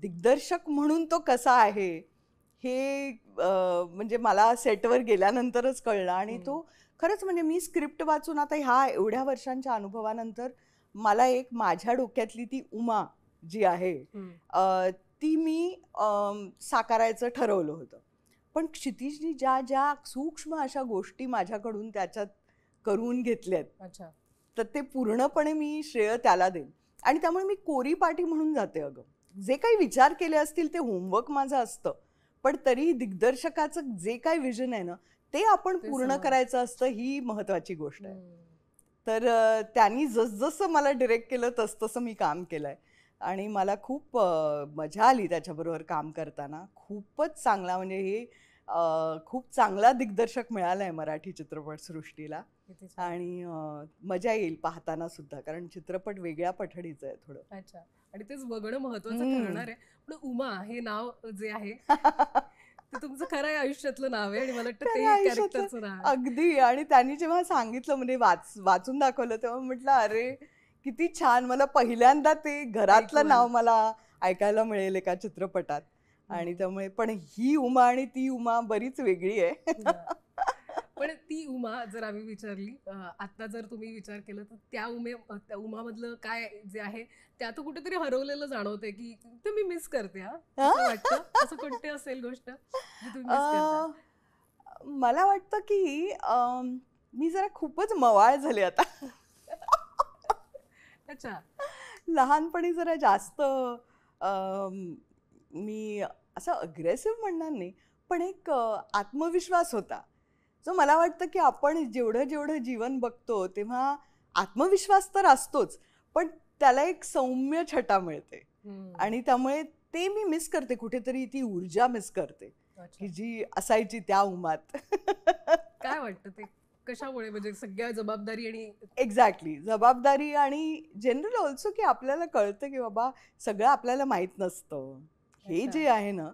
दिग्दर्शक म्हणून तो कसा आहे हे म्हणजे मला सेटवर गेल्यानंतरच कळलं. आणि तो खरंच म्हणजे मी स्क्रिप्ट वाचून आता ह्या एवढ्या वर्षांच्या अनुभवानंतर मला एक माझ्या डोक्यातली ती उमा जी आहे ती मी साकारायचं ठरवलं होतं. पण क्षितिजनी ज्या ज्या सूक्ष्म अशा गोष्टी माझ्याकडून त्याच्यात करून घेतल्यात, तर ते पूर्णपणे मी श्रेय त्याला देईन. आणि त्यामुळे मी कोरी पाटी म्हणून जाते. अगं जे काही विचार केले असतील ते होमवर्क माझं असतं, पण तरी दिग्दर्शकाचं जे काही विजन आहे ना ते आपण पूर्ण करायचं असतं, ही महत्वाची गोष्ट आहे. तर त्यांनी जसजसं मला डिरेक्ट केलं तसतसं मी काम केलंय. आणि मला खूप मजा आली त्याच्याबरोबर काम करताना. खूपच चांगला म्हणजे हे खूप चांगला दिग्दर्शक मिळाला आहे मराठी चित्रपटसृष्टीला. आणि मजा येईल पाहताना सुद्धा, कारण चित्रपट वेगळ्या पठडीचं आहे थोडं. अच्छा. आणि तेच बघणं महत्वाचं ठरणार आहे. पण उमा हे नाव जे आहे ते तुमचं खरं आयुष्यातलं नाव आहे आणि मला वाटतं ते कॅरेक्टरचं नाव आहे. अगदी. आणि त्यांनी जेव्हा सांगितलं म्हणजे वाचून दाखवलं तेव्हा म्हटलं अरे किती छान, मला पहिल्यांदा ते घरातलं नाव मला ऐकायला मिळेल एका चित्रपटात. आणि त्यामुळे पण ही उमा आणि ती उमा बरीच वेगळी आहे. पण ती उमा जर आम्ही विचारली आता, जर तुम्ही विचार केला तर त्या उमामधलं काय जे आहे त्यात कुठेतरी हरवलेलं जाणवतंय की ते मी मिस करते. असं वाटतं, असं कोणती असेल गोष्ट जी तुम्ही मिस करता? मला वाटतं की मी जरा खूपच मवाळ झाले आता. अच्छा. लहानपणी जरा जास्त मी असं अग्रेसिव्ह म्हणणार नाही, पण एक आत्मविश्वास होता, जो मला वाटतं की आपण जेवढं जेवढं जीवन बघतो तेव्हा आत्मविश्वास तर असतोच, पण त्याला एक सौम्य छटा मिळते. आणि त्यामुळे ते मी मिस करते कुठेतरी, ती ऊर्जा मिस करते की जी असायची त्या उमात. काय वाटतं ते कशामुळे, म्हणजे सगळ्या जबाबदारी आणि एक्झॅक्टली जबाबदारी आणि जनरल ऑल्सो की आपल्याला कळतं की बाबा सगळं आपल्याला माहीत नसतं. हे जे आहे ना,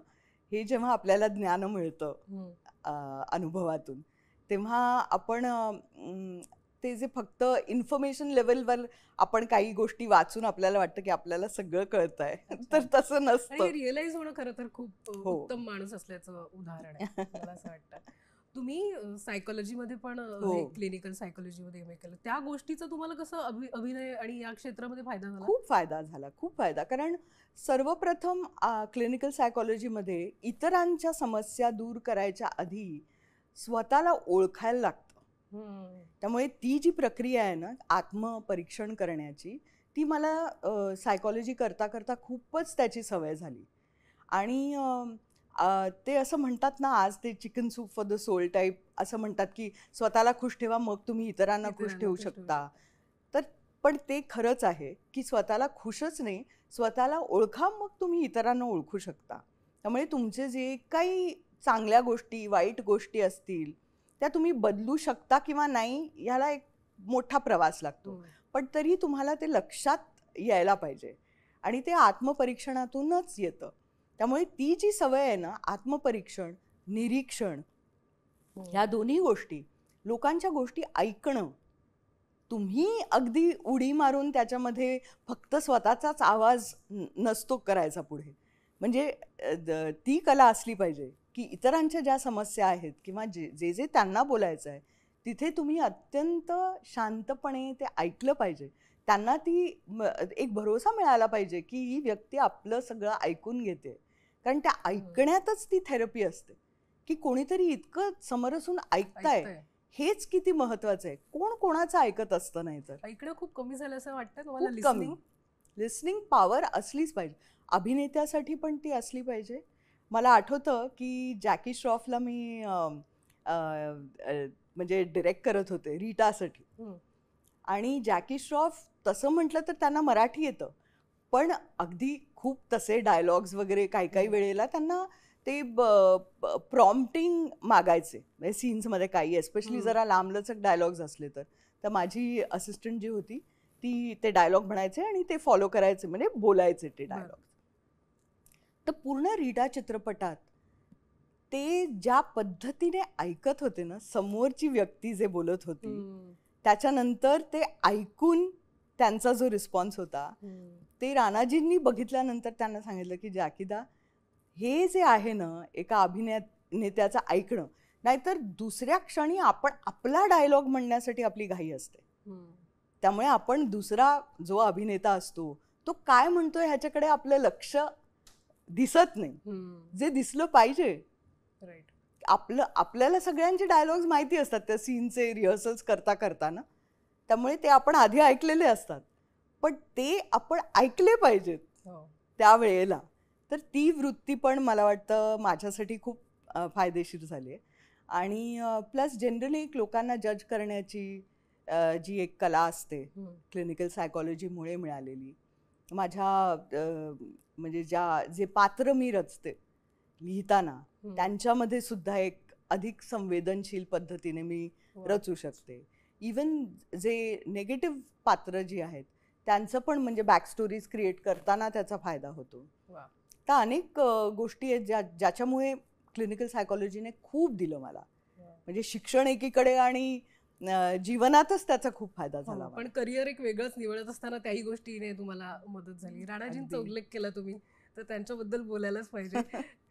हे जेव्हा आपल्याला ज्ञान मिळतं अनुभवातून, तेव्हा आपण ते जे फक्त इन्फॉर्मेशन लेवलवर आपण काही गोष्टी वाचून आपल्याला वाटतं की आपल्याला सगळं कळतंय, तर तसं नसतं. रिअलाइज होणं खरं तर खूप उत्तम माणूस असल्याचं उदाहरण आहे मला असं वाटतं. तुम्ही सायकोलॉजीमध्ये पण क्लिनिकल सायकोलॉजीमध्ये एम ए केलं, त्या गोष्टीचा तुम्हाला कसं अभिनय आणि या क्षेत्रामध्ये फायदा झाला? खूप फायदा झाला, खूप फायदा. कारण सर्वप्रथम क्लिनिकल सायकोलॉजीमध्ये इतरांच्या समस्या दूर करायच्या आधी स्वतःला ओळखायला लागतं. त्यामुळे ती जी प्रक्रिया आहे ना आत्मपरीक्षण करण्याची, ती मला सायकोलॉजी करता करता खूपच त्याची सवय झाली. आणि ते असं म्हणतात ना, आज ते chicken soup for the soul type असं म्हणतात, की स्वतःला खुश ठेवा, मग तुम्ही इतरांना खुश इतरांना ठेवू खुश ठेवू शकता. तर पण ते खरंच आहे, की स्वतःला खुशच नाही, स्वतःला ओळखा, मग तुम्ही इतरांना ओळखू शकता. त्यामुळे तुमचे जे काही चांगल्या गोष्टी, वाईट गोष्टी असतील, त्या तुम्ही बदलू शकता किंवा नाही, ह्याला एक मोठा प्रवास लागतो. हम्म. पण तरी तुम्हाला ते लक्षात यायला पाहिजे आणि ते आत्मपरीक्षणातूनच येतं. त्यामुळे ती जी सवय आहे ना, आत्मपरीक्षण, निरीक्षण, ह्या दोन्ही गोष्टी, लोकांच्या गोष्टी ऐकणं, तुम्ही अगदी उडी मारून त्याच्यामध्ये फक्त स्वतःचाच आवाज नसतो करायचा पुढे. म्हणजे ती कला असली पाहिजे, की इतरांच्या ज्या समस्या आहेत किंवा जे जे जे त्यांना बोलायचं आहे, तिथे तुम्ही अत्यंत शांतपणे ते ऐकलं पाहिजे. त्यांना ती एक भरोसा मिळाला पाहिजे, की ही व्यक्ती आपलं सगळं ऐकून घेते. कारण त्या ऐकण्यातच ती थेरपी असते, की कोणीतरी इतकं समरसून ऐकताय, ऐकताय. हेच किती महत्वाचं आहे. कोण कोणाचं ऐकत असतं नाही तर. ऐकणं खूप कमी झालं असं वाटतं तुम्हाला? खूप कमी. लिसनिंग. लिसनिंग पॉवर असलीच पाहिजे. अभिनेत्यासाठी पण ती असली पाहिजे. मला आठवतं की जॅकी श्रॉफला मी म्हणजे डिरेक्ट करत होते रीटासाठी. आणि जॅकी श्रॉफ तसं म्हटलं तर त्यांना मराठी येतं, पण अगदी खूप तसे डायलॉग्स वगैरे काही काही वेळेला त्यांना ते प्रॉम्प्टिंग मागायचे, म्हणजे सीन्समध्ये काही एस्पेशली जरा लांबलचक डायलॉग्स असले तर माझी असिस्टंट जी होती ती ते डायलॉग म्हणायचे आणि ते फॉलो करायचे, म्हणजे बोलायचे ते डायलॉग. तर पूर्ण रीडा चित्रपटात ते ज्या पद्धतीने ऐकत होते ना, समोरची व्यक्ती जे बोलत होती, त्याच्यानंतर ते ऐकून त्यांचा जो रिस्पॉन्स होता, ते राणाजींनी बघितल्यानंतर त्यांना सांगितलं की जॅकीदा, हे जे आहे ना एका अभिनेत्याचं ऐकणं, नाहीतर दुसऱ्या क्षणी आपण आपला डायलॉग म्हणण्यासाठी आपली घाई असते. त्यामुळे आपण दुसरा जो अभिनेता असतो तो काय म्हणतोय ह्याच्याकडे आपलं लक्ष दिसत नाही, जे दिसलं पाहिजे. राईट. आपल्याला सगळ्यांचे डायलॉग्स माहिती असतात त्या सीनचे रिहर्सल्स करता करताना, त्यामुळे ते आपण आधी ऐकलेले असतात, पण ते आपण ऐकले पाहिजेत त्या वेळेला. तर ती वृत्ती पण मला वाटतं माझ्यासाठी खूप फायदेशीर झाली आहे. आणि प्लस जनरली एक लोकांना जज करण्याची जी एक कला असते क्लिनिकल सायकॉलॉजीमुळे मिळालेली, माझ्या म्हणजे जे पात्र मी रचते लिहिताना, त्यांच्यामध्ये सुद्धा एक अधिक संवेदनशील पद्धतीने मी रचू शकते. इवन जे नेगेटिव्ह पात्र जी आहेत त्यांचं पण म्हणजे बॅकस्टोरीज क्रिएट करताना त्याचा फायदा होतो. तर अनेक गोष्टी आहेत ज्याच्यामुळे क्लिनिकल सायकॉलॉजीने खूप दिलं मला. म्हणजे शिक्षण एकीकडे आणि जीवनातच त्याचा खूप फायदा झाला. पण करिअर एक वेगळंच निवडत असताना त्याही गोष्टीने तुम्हाला मदत झाली. राणाजींचा उल्लेख केला तुम्ही, तर त्यांच्याबद्दल बोलायलाच पाहिजे.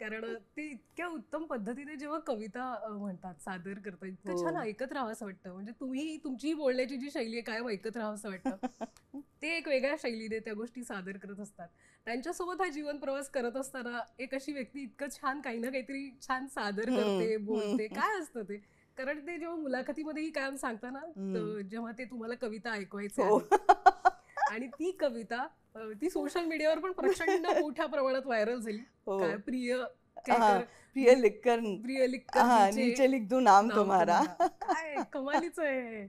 कारण ते इतक्या उत्तम पद्धतीने जेव्हा कविता म्हणतात, सादर करतात, इतकं छान ऐकत राहावं असं वाटतं. म्हणजे तुम्ही तुमची बोलण्याची जी शैली आहे कायम ऐकत राहावं असं वाटतं. ते एक वेगळ्या शैलीने त्या गोष्टी सादर करत असतात. त्यांच्यासोबत हा जीवन प्रवास करत असताना एक अशी व्यक्ती इतकं छान काही ना काहीतरी छान सादर करते, बोलते, काय असतं ते? कारण ते जेव्हा मुलाखतीमध्येही कायम सांगता ना, जेव्हा ते तुम्हाला कविता ऐकवायचे आणि ती कविता ती सोशल मीडियावर पण प्रचंड मोठ्या प्रमाणात व्हायरल झाली. काय प्रिय लिखकर नीचे लिख दूं नाम तुम्हारा. काय कमालीच आहे.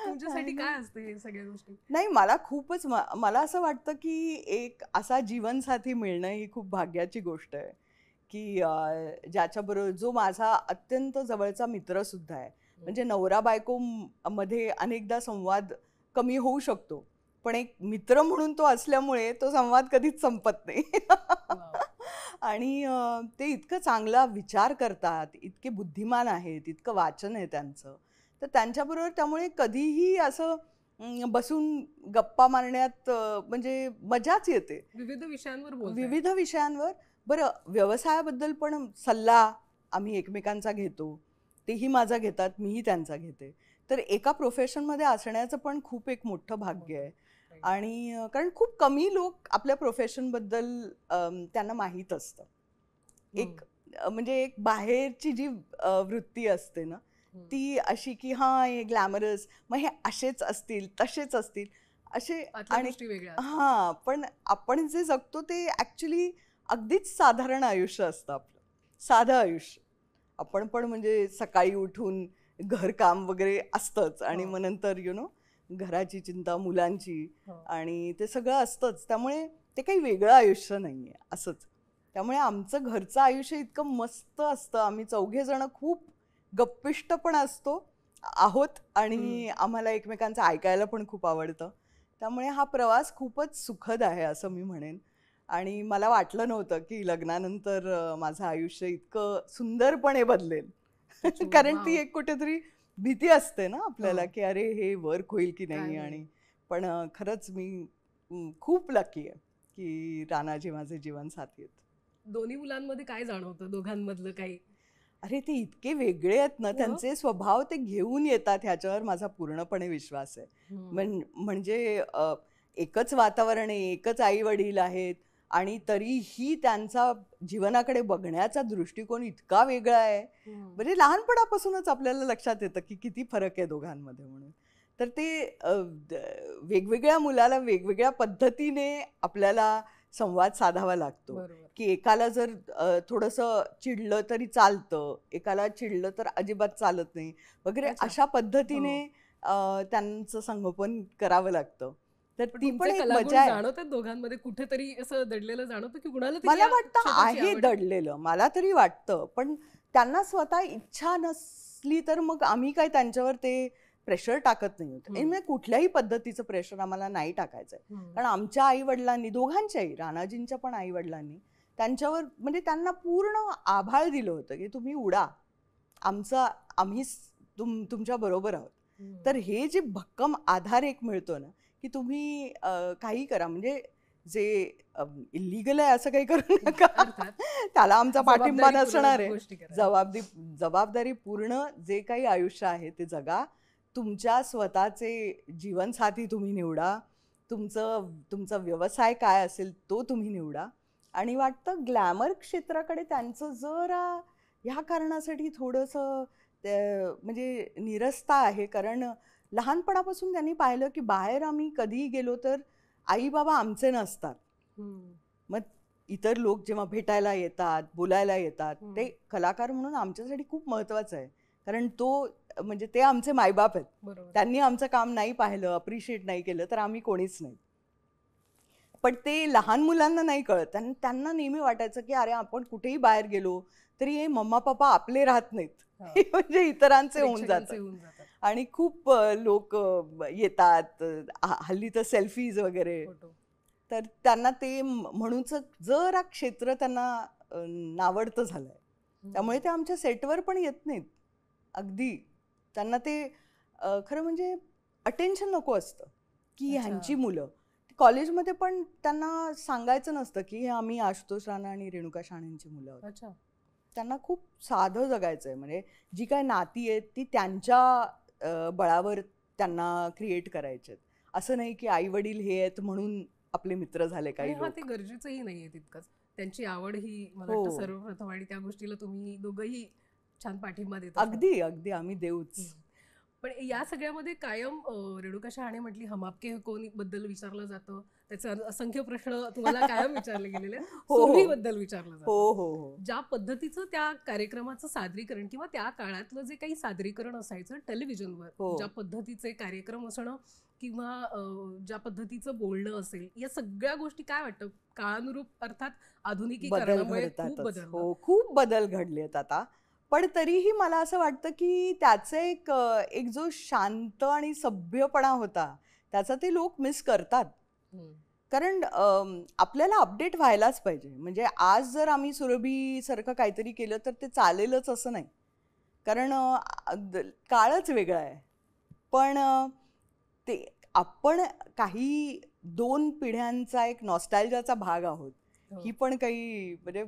तुमच्यासाठी काय असतं हे सगळ्या गोष्टी? नाही, मला खूपच मला असं वाटतं की एक असा जीवनसाथी मिळणं ही खूप भाग्याची गोष्ट आहे, की ज्याच्याबरोबर जो माझा अत्यंत जवळचा मित्र सुद्धा आहे. म्हणजे नवरा बायको मध्ये अनेकदा संवाद कमी होऊ शकतो, पण एक मित्र म्हणून तो असल्यामुळे तो संवाद कधीच संपत नाही. आणि ते इतकं चांगला विचार करतात, इतके बुद्धिमान आहेत, इतकं वाचन आहे त्यांचं, तर त्यांच्याबरोबर त्यामुळे कधीही असं बसून गप्पा मारण्यात म्हणजे मजाच येते. विविध विषयांवर विविध विषयांवर. बरं, व्यवसायाबद्दल पण सल्ला आम्ही एकमेकांचा घेतो, तेही माझा घेतात, मीही त्यांचा घेते. तर एका प्रोफेशनमध्ये असण्याचं पण खूप एक मोठं भाग्य आहे. आणि कारण खूप कमी लोक आपल्या प्रोफेशनबद्दल त्यांना माहीत असतं. एक म्हणजे एक बाहेरची जी वृत्ती असते ना, ती अशी की हां, हे ग्लॅमरस, मग हे असेच असतील, तसेच असतील, असे. आणि हां, पण आपण जे जगतो ते ॲक्च्युली अगदीच साधारण आयुष्य असतं आपलं. साधं आयुष्य. आपण पण म्हणजे सकाळी उठून घरकाम वगैरे असतंच आणि हो. मग नंतर घराची चिंता, मुलांची हो. आणि ते सगळं असतंच. त्यामुळे ते काही वेगळं आयुष्य नाहीये असंच. त्यामुळे आमचं घरचं आयुष्य इतकं मस्त असतं. आम्ही चौघे जण खूप गप्पिष्ट पण आहोत आणि आम्हाला एकमेकांचं ऐकायला पण खूप आवडतं. त्यामुळे हा प्रवास खूपच सुखद आहे असं मी म्हणेन. आणि मला वाटलं नव्हतं की लग्नानंतर माझं आयुष्य इतकं सुंदरपणे बदलेल. टचवूड. कारण ती वाव. एक कुठेतरी भीती असते ना हो. आपल्याला, की अरे हे वर्क होईल की काय नाही. होईल? आणि पण खरंच मी खूप लकी आहे की राणाजी माझे जीवनसाथी आहेत. दोन्ही मुलांमध्ये काय जाणवतं दोघांमधलं काही? अरे ते इतके वेगळे आहेत ना, हो. त्यांचे स्वभाव ते घेऊन येतात ह्याच्यावर माझा पूर्णपणे विश्वास आहे. हम्म. म्हणजे एकच वातावरण आहे, एकच आई-वडील आहेत आणि तरीही त्यांचा जीवनाकडे बघण्याचा दृष्टिकोन इतका वेगळा आहे. हम्म. म्हणजे लहानपणापासूनच आपल्याला लक्षात येतं, की किती फरक आहे दोघांमध्ये म्हणून. तर ते वेगवेगळ्या मुलाला वेगवेगळ्या पद्धतीने आपल्याला संवाद साधावा लागतो. बरोबर. की एकाला जर थोडंसं चिडलं तरी चालतं, एकाला चिडलं तर अजिबात चालत नाही वगैरे अच्छा. अशा हो. पद्धतीने त्यांचं संगोपन करावं लागतं. तर पण ती पण तुमचे एक कलागुण मजा आहे. जाणवतात दोघांमध्ये कुठेतरी असं दडलेलं जाणवतं की कुणाला तरी मला या वाटतं क्षेत्राची आहे आवड आहे? दडलेलं, मला तरी वाटतं. पण त्यांना स्वतः इच्छा नसली तर मग आम्ही काय त्यांच्यावर ते प्रेशर टाकत नाही आहोत. हम्म. म्हणजे कुठल्याही पद्धतीचं प्रेशर आम्हाला नाही टाकायचं आहे. हम्म. कारण आमच्या आई-वडिलांनी, दोघांच्याही, राणाजींच्या पण आई-वडिलांनी त्यांच्यावर म्हणजे त्यांना पूर्ण आभाळ दिलं होतं, की तुम्ही उडा. आमचा आम्ही तुमच्या बरोबर आहोत. तर हम्म. हे जे भक्कम आधार एक मिळतो ना, की तुम्ही काही करा म्हणजे जे इल्लीगल आहे असं काही करू नका. अर्थात त्याला आमचा पाठिंबा जबाबदारीपूर्वक नसणार आहे. गोष्टी करा. जबाबदी जबाबदारी पूर्ण जे काही आयुष्य आहे ते जगा. तुमच्या स्वतःचे जीवनसाथी तुम्ही निवडा. तुमचा व्यवसाय काय असेल तो तुम्ही निवडा. आणि वाटतं ग्लॅमर क्षेत्राकडे त्यांचं जरा ह्या कारणासाठी थोडंसं म्हणजे निरस्ता आहे. कारण लहानपणापासून त्यांनी पाहिलं, की बाहेर आम्ही कधीही गेलो तर आई-बाबा आमचे नसतात. हम्म. मग इतर लोक जेव्हा भेटायला येतात, बोलायला येतात, ते हम्म. कलाकार म्हणून आमच्यासाठी खूप महत्त्वाचं आहे. कारण म्हणजे ते आमचे मायबाप आहेत. बरोबर. त्यांनी आमचं काम नाही पाहिलं, अप्रिशिएट नाही केलं, तर आम्ही कोणीच नाही. पण ते लहान मुलांना नाही कळत. त्यांना नेहमी वाटायचं, की अरे आपण कुठेही बाहेर गेलो, तरी हे मम्मा-पप्पा आपले राहत नाहीत. हा. हे म्हणजे इतरांचे होऊन प्रेक्षकांचे जातात. होऊन जातात आणि खूप लोक येतात. हल्ली तर सेल्फीज वगैरे. फोटो. तर त्यांना ते म्हणूनच जरा क्षेत्र त्यांना नावडतं झालंय. त्यामुळे ते आमच्या सेटवर पण येत नाहीत. अगदी त्यांना ते खरं म्हणजे अटेन्शन नको असतं, की अच्छा. ह्यांची मुलं. कॉलेजमध्ये पण त्यांना सांगायचं नसतं, की हे आम्ही आशुतोष राणा आणि रेणुका शहाणेंची मुलं आहोत. अच्छा. त्यांना खूप साधं जगायचं आहे. म्हणजे जी काही नाती आहेत ती त्यांच्या बळावर त्यांना क्रिएट करायचे आहेत. असं नाही की आई-वडील हे आहेत म्हणून आपले मित्र झाले आणि काही हा ते लोक. गरजेचंही नाहीये तितकंच. त्यांची आवड ही मला हो. वाटतं सर्वप्रथम आणि त्या गोष्टीला तुम्ही दोघंही छान पाठिंबा देत असाल. अगदी, अगदी आम्ही देऊच. हम्म. पण या सगळ्यामध्ये कायम रेणुका शहाणे म्हटली हम आपके है कौन बद्दल विचारलं जातं. त्याचे असंख्य प्रश्न तुम्हाला कायम विचारले गेलेले आहेत. हो, हो. सुरभीबद्दल विचारलं हो, जातं. हो, हो. ज्या पद्धतीचं त्या कार्यक्रमाचं सादरीकरण किंवा त्या काळातलं जे काही सादरीकरण असायचं टेलिव्हिजनवर, हो. ज्या पद्धतीचे कार्यक्रम असणं किंवा ज्या पद्धतीचं बोलणं असेल, या सगळ्या गोष्टी काय वाटतं काळानुरूप अर्थात बदल आधुनिकीकरणामुळे खूप घडतातच. बदललं. हो, खूप बदल घडलेत आता. पण तरीही मला असं वाटतं, की त्याचं एक जो शांत आणि सभ्यपणा होता, त्याचा ते लोक मिस करतात. हम्म. कारण आपल्याला अपडेट व्हायलाच पाहिजे. म्हणजे आज जर आम्ही सुरभीसारखं काहीतरी केलं तर ते चालेलच असं नाही. कारण काळच वेगळा आहे. पण ते आपण काही 2 पिढ्यांचा एक नॉस्टॅल्जियाचा भाग आहोत. हो. ही पण काही म्हणजे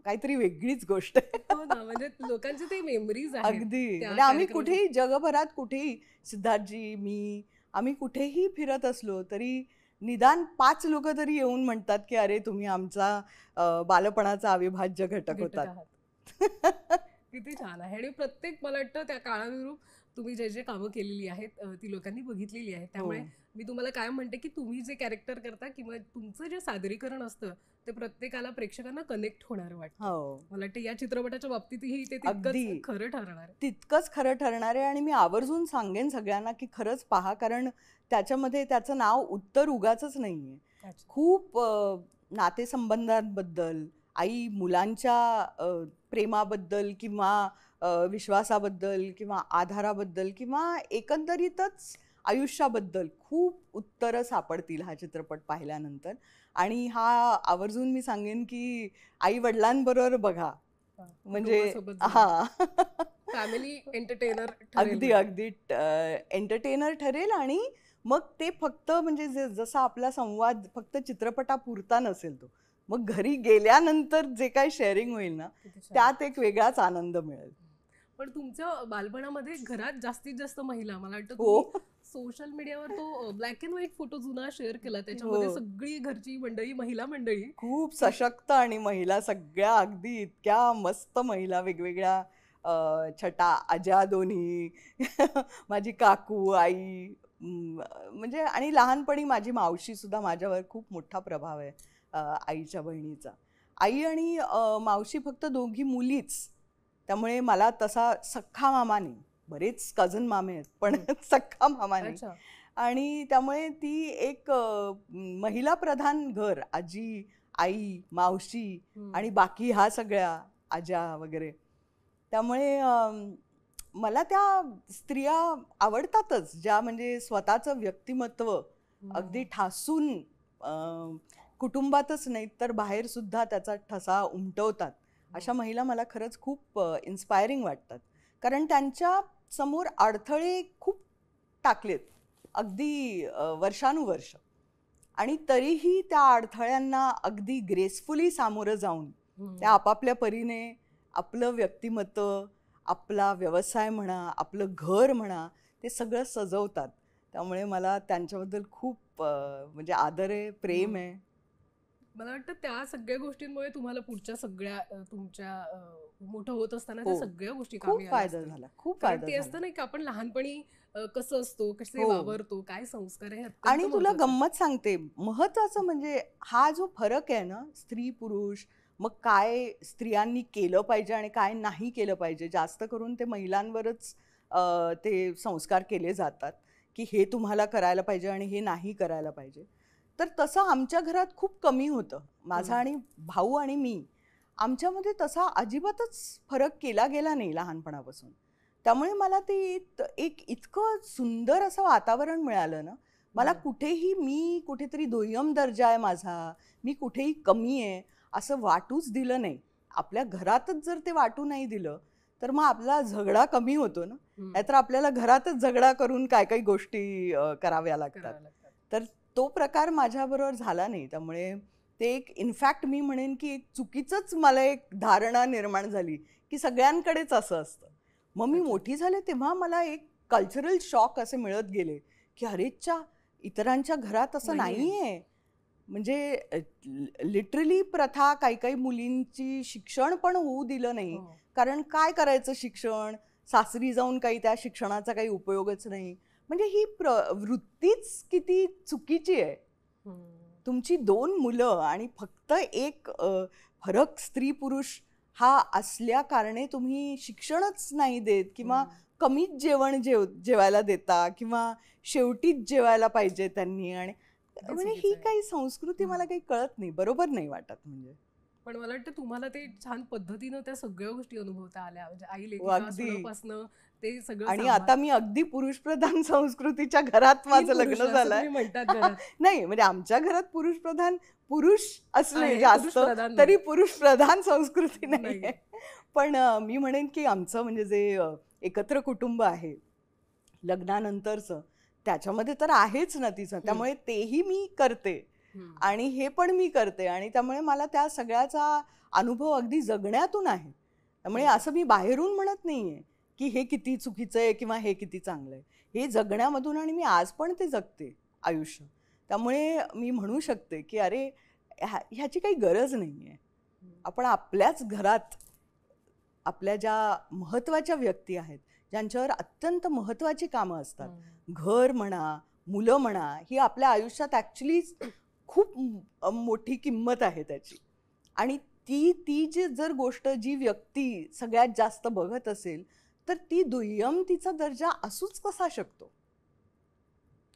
काहीतरी वेगळीच गोष्ट आहे. हो ना, म्हणजे लोकांचे ते मेमरीज आहेत अगदी. त्या म्हणजे आम्ही कार्यक्रमाच्या. कुठेही जगभरात कुठेही सिद्धार्थजी, मी, आम्ही कुठेही फिरत असलो तरी निदान 5 लोकं तरी येऊन म्हणतात, की "अरे तुम्ही आमचा बालपणाचा अविभाज्य घटक घटक होतात." आहात. किती छान आहे. आणि प्रत्येक मला वाटतं त्या काळानुरूप तुम्ही जे जे कामं केलेली आहेत ती लोकांनी बघितलेली आहेत. हो. त्यामुळे मी तुम्हाला काय म्हणते की तुम्ही जे कॅरेक्टर करता किंवा तुमचं जे सादरीकरण असतं ते प्रत्येकाला प्रेक्षकांना कनेक्ट होणार वाटतं. हो मला वाटतं या चित्रपटाच्या बाबतीतही ते अगदी. तितकंच खरं ठरणार आहे. तितकंच खरं ठरणार आहे आणि मी आवर्जून सांगेन सगळ्यांना की खरंच पहा, कारण त्याच्यामध्ये त्याचं नाव उत्तर उगाचच नाहीये. अच्छा. खूप नातेसंबंधांबद्दल, आई मुलांच्या प्रेमाबद्दल किंवा विश्वासाबद्दल किंवा आधाराबद्दल किंवा एकंदरीतच आयुष्याबद्दल खूप उत्तरं सापडतील हा चित्रपट पाहिल्यानंतर. आणि हा आवर्जून मी सांगेन की आई वडिलांबरोबर बघा. म्हणजे हा फॅमिली एंटरटेनर अगदी अगदी एंटरटेनर ठरेल. आणि मग ते फक्त म्हणजे जसा आपला संवाद फक्त चित्रपटापुरता नसेल तो, मग घरी गेल्यानंतर जे काही शेअरिंग होईल ना त्यात एक वेगळाच आनंद मिळेल. पण तुमच्या बालपणामध्ये घरात जास्तीत जास्त महिला, मला वाटतं हो. तुम्ही सोशल मीडियावर तो ब्लॅक अँड व्हाईट फोटो जुना शेअर केला, त्याच्यामध्ये हो. सगळी घरची मंडळी, महिला मंडळी खूप सशक्त आणि महिला सगळ्या अगदी इतक्या मस्त महिला वेगवेगळ्या छटा आज्या दोन्ही माझी काकू आई म्हणजे. आणि लहानपणी माझी मावशी सुद्धा माझ्यावर खूप मोठा प्रभाव आहे आईच्या बहिणीचा. आई आणि मावशी फक्त दोघी मुलीच, त्यामुळे मला तसा सख्खा मामा नाही. बरेच कझन मामे आहेत पण सख्खा मामा नाही. अच्छा. आणि त्यामुळे ती एक महिला प्रधान घर, आजी आई मावशी आणि बाकी ह्या सगळ्या आज्या वगैरे. त्यामुळे मला त्या स्त्रिया आवडतातच ज्या म्हणजे स्वतःचं व्यक्तिमत्व अगदी ठासून कुटुंबातच नाही तर बाहेर सुद्धा त्याचा ठसा उमटवतात. अशा महिला मला खरंच खूप इन्स्पायरिंग वाटतात, कारण त्यांच्या समोर अडथळे खूप टाकलेत अगदी वर्षानुवर्ष, आणि तरीही त्या अडथळ्यांना अगदी ग्रेसफुली सामोरं जाऊन त्या आपापल्या परीने आपलं व्यक्तिमत्व, आपला व्यवसाय म्हणा, आपलं घर म्हणा, ते सगळं सजवतात. त्यामुळे मला त्यांच्याबद्दल खूप म्हणजे आदर आहे, प्रेम आहे. मला वाटतं त्या सगळ्या गोष्टींमुळे तुम्हाला पुढच्या सगळ्या तुमच्या मोठं होत असताना त्या सगळ्या गोष्टी खूप कामी आल्या फायदा असतील. झाला, खूप कारण फायदा ते झाला. असतं नाही का, आपण लहानपणी कसं असतो, कसे हो. वावरतो, काय संस्कार आहे, हे अत्यंत आणि तुला महत्त्वाचं आहे. गंमत सांगते, महत्वाचं म्हणजे हा जो फरक आहे ना स्त्री पुरुष, मग काय स्त्रियांनी केलं पाहिजे आणि काय नाही केलं पाहिजे, जास्त करून ते महिलांवरच ते संस्कार केले जातात की हे तुम्हाला करायला पाहिजे आणि हे नाही करायला पाहिजे. तर तसं आमच्या घरात खूप कमी होतं. माझा आणि भाऊ आणि मी, आमच्यामध्ये तसा अजिबातच फरक केला गेला नाही लहानपणापासून. त्यामुळे मला ते एक इतकं सुंदर असं वातावरण मिळालं ना. मला कुठेही मी कुठेतरी दुय्यम दर्जा आहे माझा, मी कुठेही कमी आहे असं वाटूच दिलं नाही. आपल्या घरातच जर ते वाटू नाही दिलं तर मग आपला झगडा कमी होतो ना. नाहीतर आपल्याला घरातच झगडा करून काय काही गोष्टी कराव्या लागतात. तर तो प्रकार माझ्याबरोबर झाला नाही. त्यामुळे ते एक इनफॅक्ट मी म्हणेन की एक चुकीचंच मला एक धारणा निर्माण झाली की सगळ्यांकडेच असं असतं. मग मी मोठी झाले तेव्हा मला एक कल्चरल शॉक असे मिळत गेले की अरेच्या, इतरांच्या घरात असं नाहीये. म्हणजे लिटरली प्रथा, काही काही मुलींची शिक्षण पण होऊ दिलं नाही. कारण काय करायचं शिक्षण, सासरी जाऊन काही त्या शिक्षणाचा काही उपयोगच नाही. म्हणजे ही वृत्तीच किती चुकीची आहे. तुमची 2 मुलं आणि फक्त एक फरक स्त्री पुरुष हा असल्या कारणे तुम्ही शिक्षणच नाही देत किंवा कमीच जेवायला देता किंवा शेवटीच जेवायला पाहिजे त्यांनी. आणि म्हणजे ही काही संस्कृती मला काही कळत नाही, बरोबर नाही वाटत. म्हणजे पण मला वाटतं तुम्हाला ते छान पद्धतीनं त्या सगळ्या गोष्टी अनुभवता आल्या, म्हणजे आई लेकीपासून ते सगळं. आणि आता मी अगदी पुरुष प्रधान संस्कृतीच्या घरात माझं लग्न झालंय. नाही म्हणजे आमच्या घरात पुरुष प्रधान पुरुष असले जास्त तरी पुरुष प्रधान संस्कृती नाही. पण मी म्हणेन की आमचं म्हणजे जे एकत्र कुटुंब आहे लग्नानंतरचं, त्याच्यामध्ये तर आहेच ना तिचं. त्यामुळे तेही मी करते आणि हे पण मी करते. आणि त्यामुळे मला त्या सगळ्याचा अनुभव अगदी जगण्यातून आहे. त्यामुळे असं मी बाहेरून म्हणत नाहीये की हे किती चुकीचं आहे किंवा हे किती चांगलं आहे. हे जगण्यामधून, आणि मी आज पण ते जगते आयुष्य. त्यामुळे मी म्हणू शकते की अरे ह्याची काही गरज नाही आहे. आपण आपल्याच घरात आपल्या ज्या महत्त्वाच्या व्यक्ती आहेत, ज्यांच्यावर अत्यंत महत्त्वाची कामं असतात, घर म्हणा, मुलं म्हणा, ही आपल्या आयुष्यात ॲक्च्युली खूप मोठी किंमत आहे त्याची. आणि ती जी जर गोष्ट जी व्यक्ती सगळ्यात जास्त बघत असेल, तर ती दुय्यम तिचा दर्जा असूच कसा शकतो?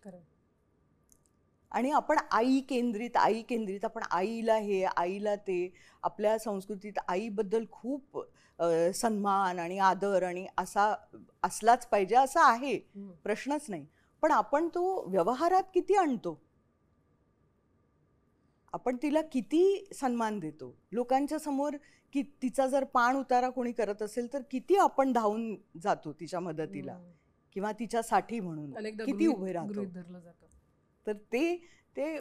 खरं. आणि आपण आई केंद्रित आपण आईला हे, आईला ते, आपल्या संस्कृतीत आईबद्दल खूप सन्मान आणि आदर आणि असा असलाच पाहिजे असं आहे, हम्म. प्रश्नच नाही. पण आपण तो व्यवहारात किती आणतो? आपण तिला किती सन्मान देतो? लोकांच्या समोर की तिचा जर पाण उतारा कोणी करत असेल, तर किती आपण धावून जातो तिच्या मदतीला हम्म. किंवा तिच्यासाठी म्हणून अनेकदा किती उभे राहतो? गृहीत धरलं जातं. तर ते ते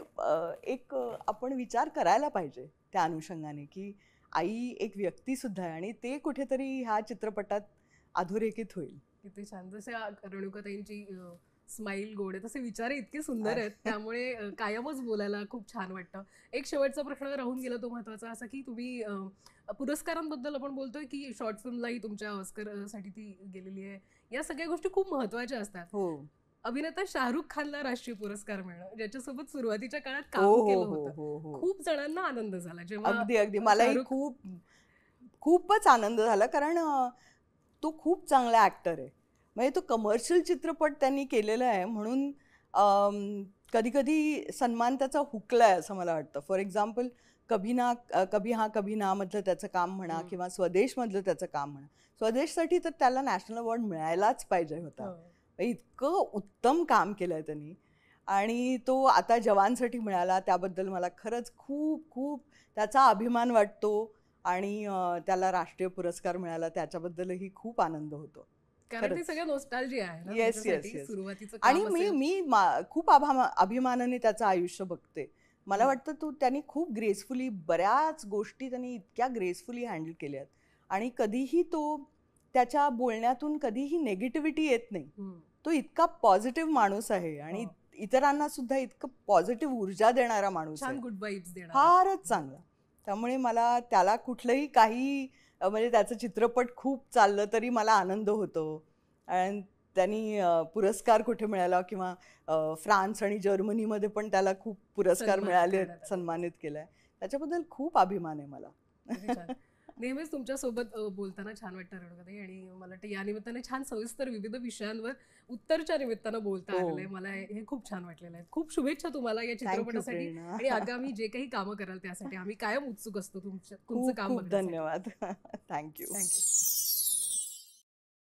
एक आपण विचार करायला पाहिजे त्या अनुषंगाने, की आई एक व्यक्ती सुद्धा आहे आणि ते कुठेतरी ह्या चित्रपटात अधोरेखित होईल. किती छान. जसे रेणुकाताईंची स्माईल गोड आहे, तसे विचार इतके सुंदर आहेत, त्यामुळे कायमच बोलायला खूप छान वाटतं. एक शेवटचा प्रश्न राहून गेला तो महत्वाचा, असा की तुम्ही पुरस्कारांबद्दल आपण बोलतोय की शॉर्ट फिल्मलाही तुमच्या ऑस्कर साठी ती गेलेली आहे. या सगळ्या गोष्टी खूप महत्वाच्या असतात. हो अभिनेता शाहरुख खानला राष्ट्रीय पुरस्कार मिळणं, ज्याच्यासोबत सुरुवातीच्या काळात हो काम हो केलं हो होतं, हो हो खूप जणांना आनंद झाला जेव्हा अगदी अगदी मलाही शाहरुख. खूपच आनंद झाला, कारण तो खूप चांगला ॲक्टर आहे. म्हणजे तो कमर्शियल चित्रपट त्यांनी केलेला आहे म्हणून कधी कधी सन्मान त्याचा हुकला आहे असं मला वाटतं. फॉर एक्झाम्पल कभी हाँ कभी ना मधलं त्याचं काम म्हणा हम्म. किंवा स्वदेशमधलं त्याचं काम म्हणा. स्वदेशसाठी तर त्याला नॅशनल अवॉर्ड मिळायलाच पाहिजे होता. हो. म्हणजे इतकं उत्तम काम केलं आहे त्यांनी. आणि तो आता जवानसाठी मिळाला, त्याबद्दल मला खरंच खूप खूप त्याचा अभिमान वाटतो. आणि त्याला राष्ट्रीय पुरस्कार मिळाला त्याच्याबद्दलही खूप आनंद होतो. कारण ते खरंच. सगळं नॉस्टॅल्जिया आहे ना येस येस तुमच्यासाठी, येस. सुरुवातीचं आणि काम मी असेल. मी खूप अभिमानाने त्याचं आयुष्य बघते. मला हम्म. वाटतं त्यांनी खूप ग्रेसफुली बऱ्याच गोष्टी त्यांनी इतक्या ग्रेसफुली हँडल केल्यात. आणि कधीही त्याच्या बोलण्यातून कधीही नेगेटिव्हिटी येत नाही. हम्म. तो इतका पॉझिटिव्ह माणूस आहे आणि हो. इतरांना सुद्धा इतकं पॉझिटिव्ह ऊर्जा देणारा माणूस छान आहे. गुड वाईब्स देणार. फारच चांगला. त्यामुळे मला त्याला कुठलंही काही म्हणजे त्याचं चित्रपट खूप चाललं तरी मला आनंद होतो. आणि त्यांनी पुरस्कार कुठे मिळाला किंवा फ्रान्स आणि जर्मनीमध्ये पण त्याला खूप पुरस्कार सन्मानित मिळाले, करण्यात आले. सन्मानित केलाय. त्याच्याबद्दल खूप अभिमान आहे मला. किती छान. नेहमीच तुमच्यासोबत बोलताना छान वाटतं रेणुकाताई, आणि मला वाटतं या निमित्ताने छान सविस्तर विविध विषयांवर उत्तरच्या निमित्तानं बोलता हो. आलेलं आहे. मला हे खूप छान वाटलेलं आहे. खूप शुभेच्छा तुम्हाला या थँक्यू चित्रपटासाठी, प्रेरणा. आणि आगामी जे काही कामं कराल त्यासाठी आम्ही कायम उत्सुक असतो तुमचं खूप काम खूप बघण्यासाठी. धन्यवाद. थँक्यू. थँक्यू.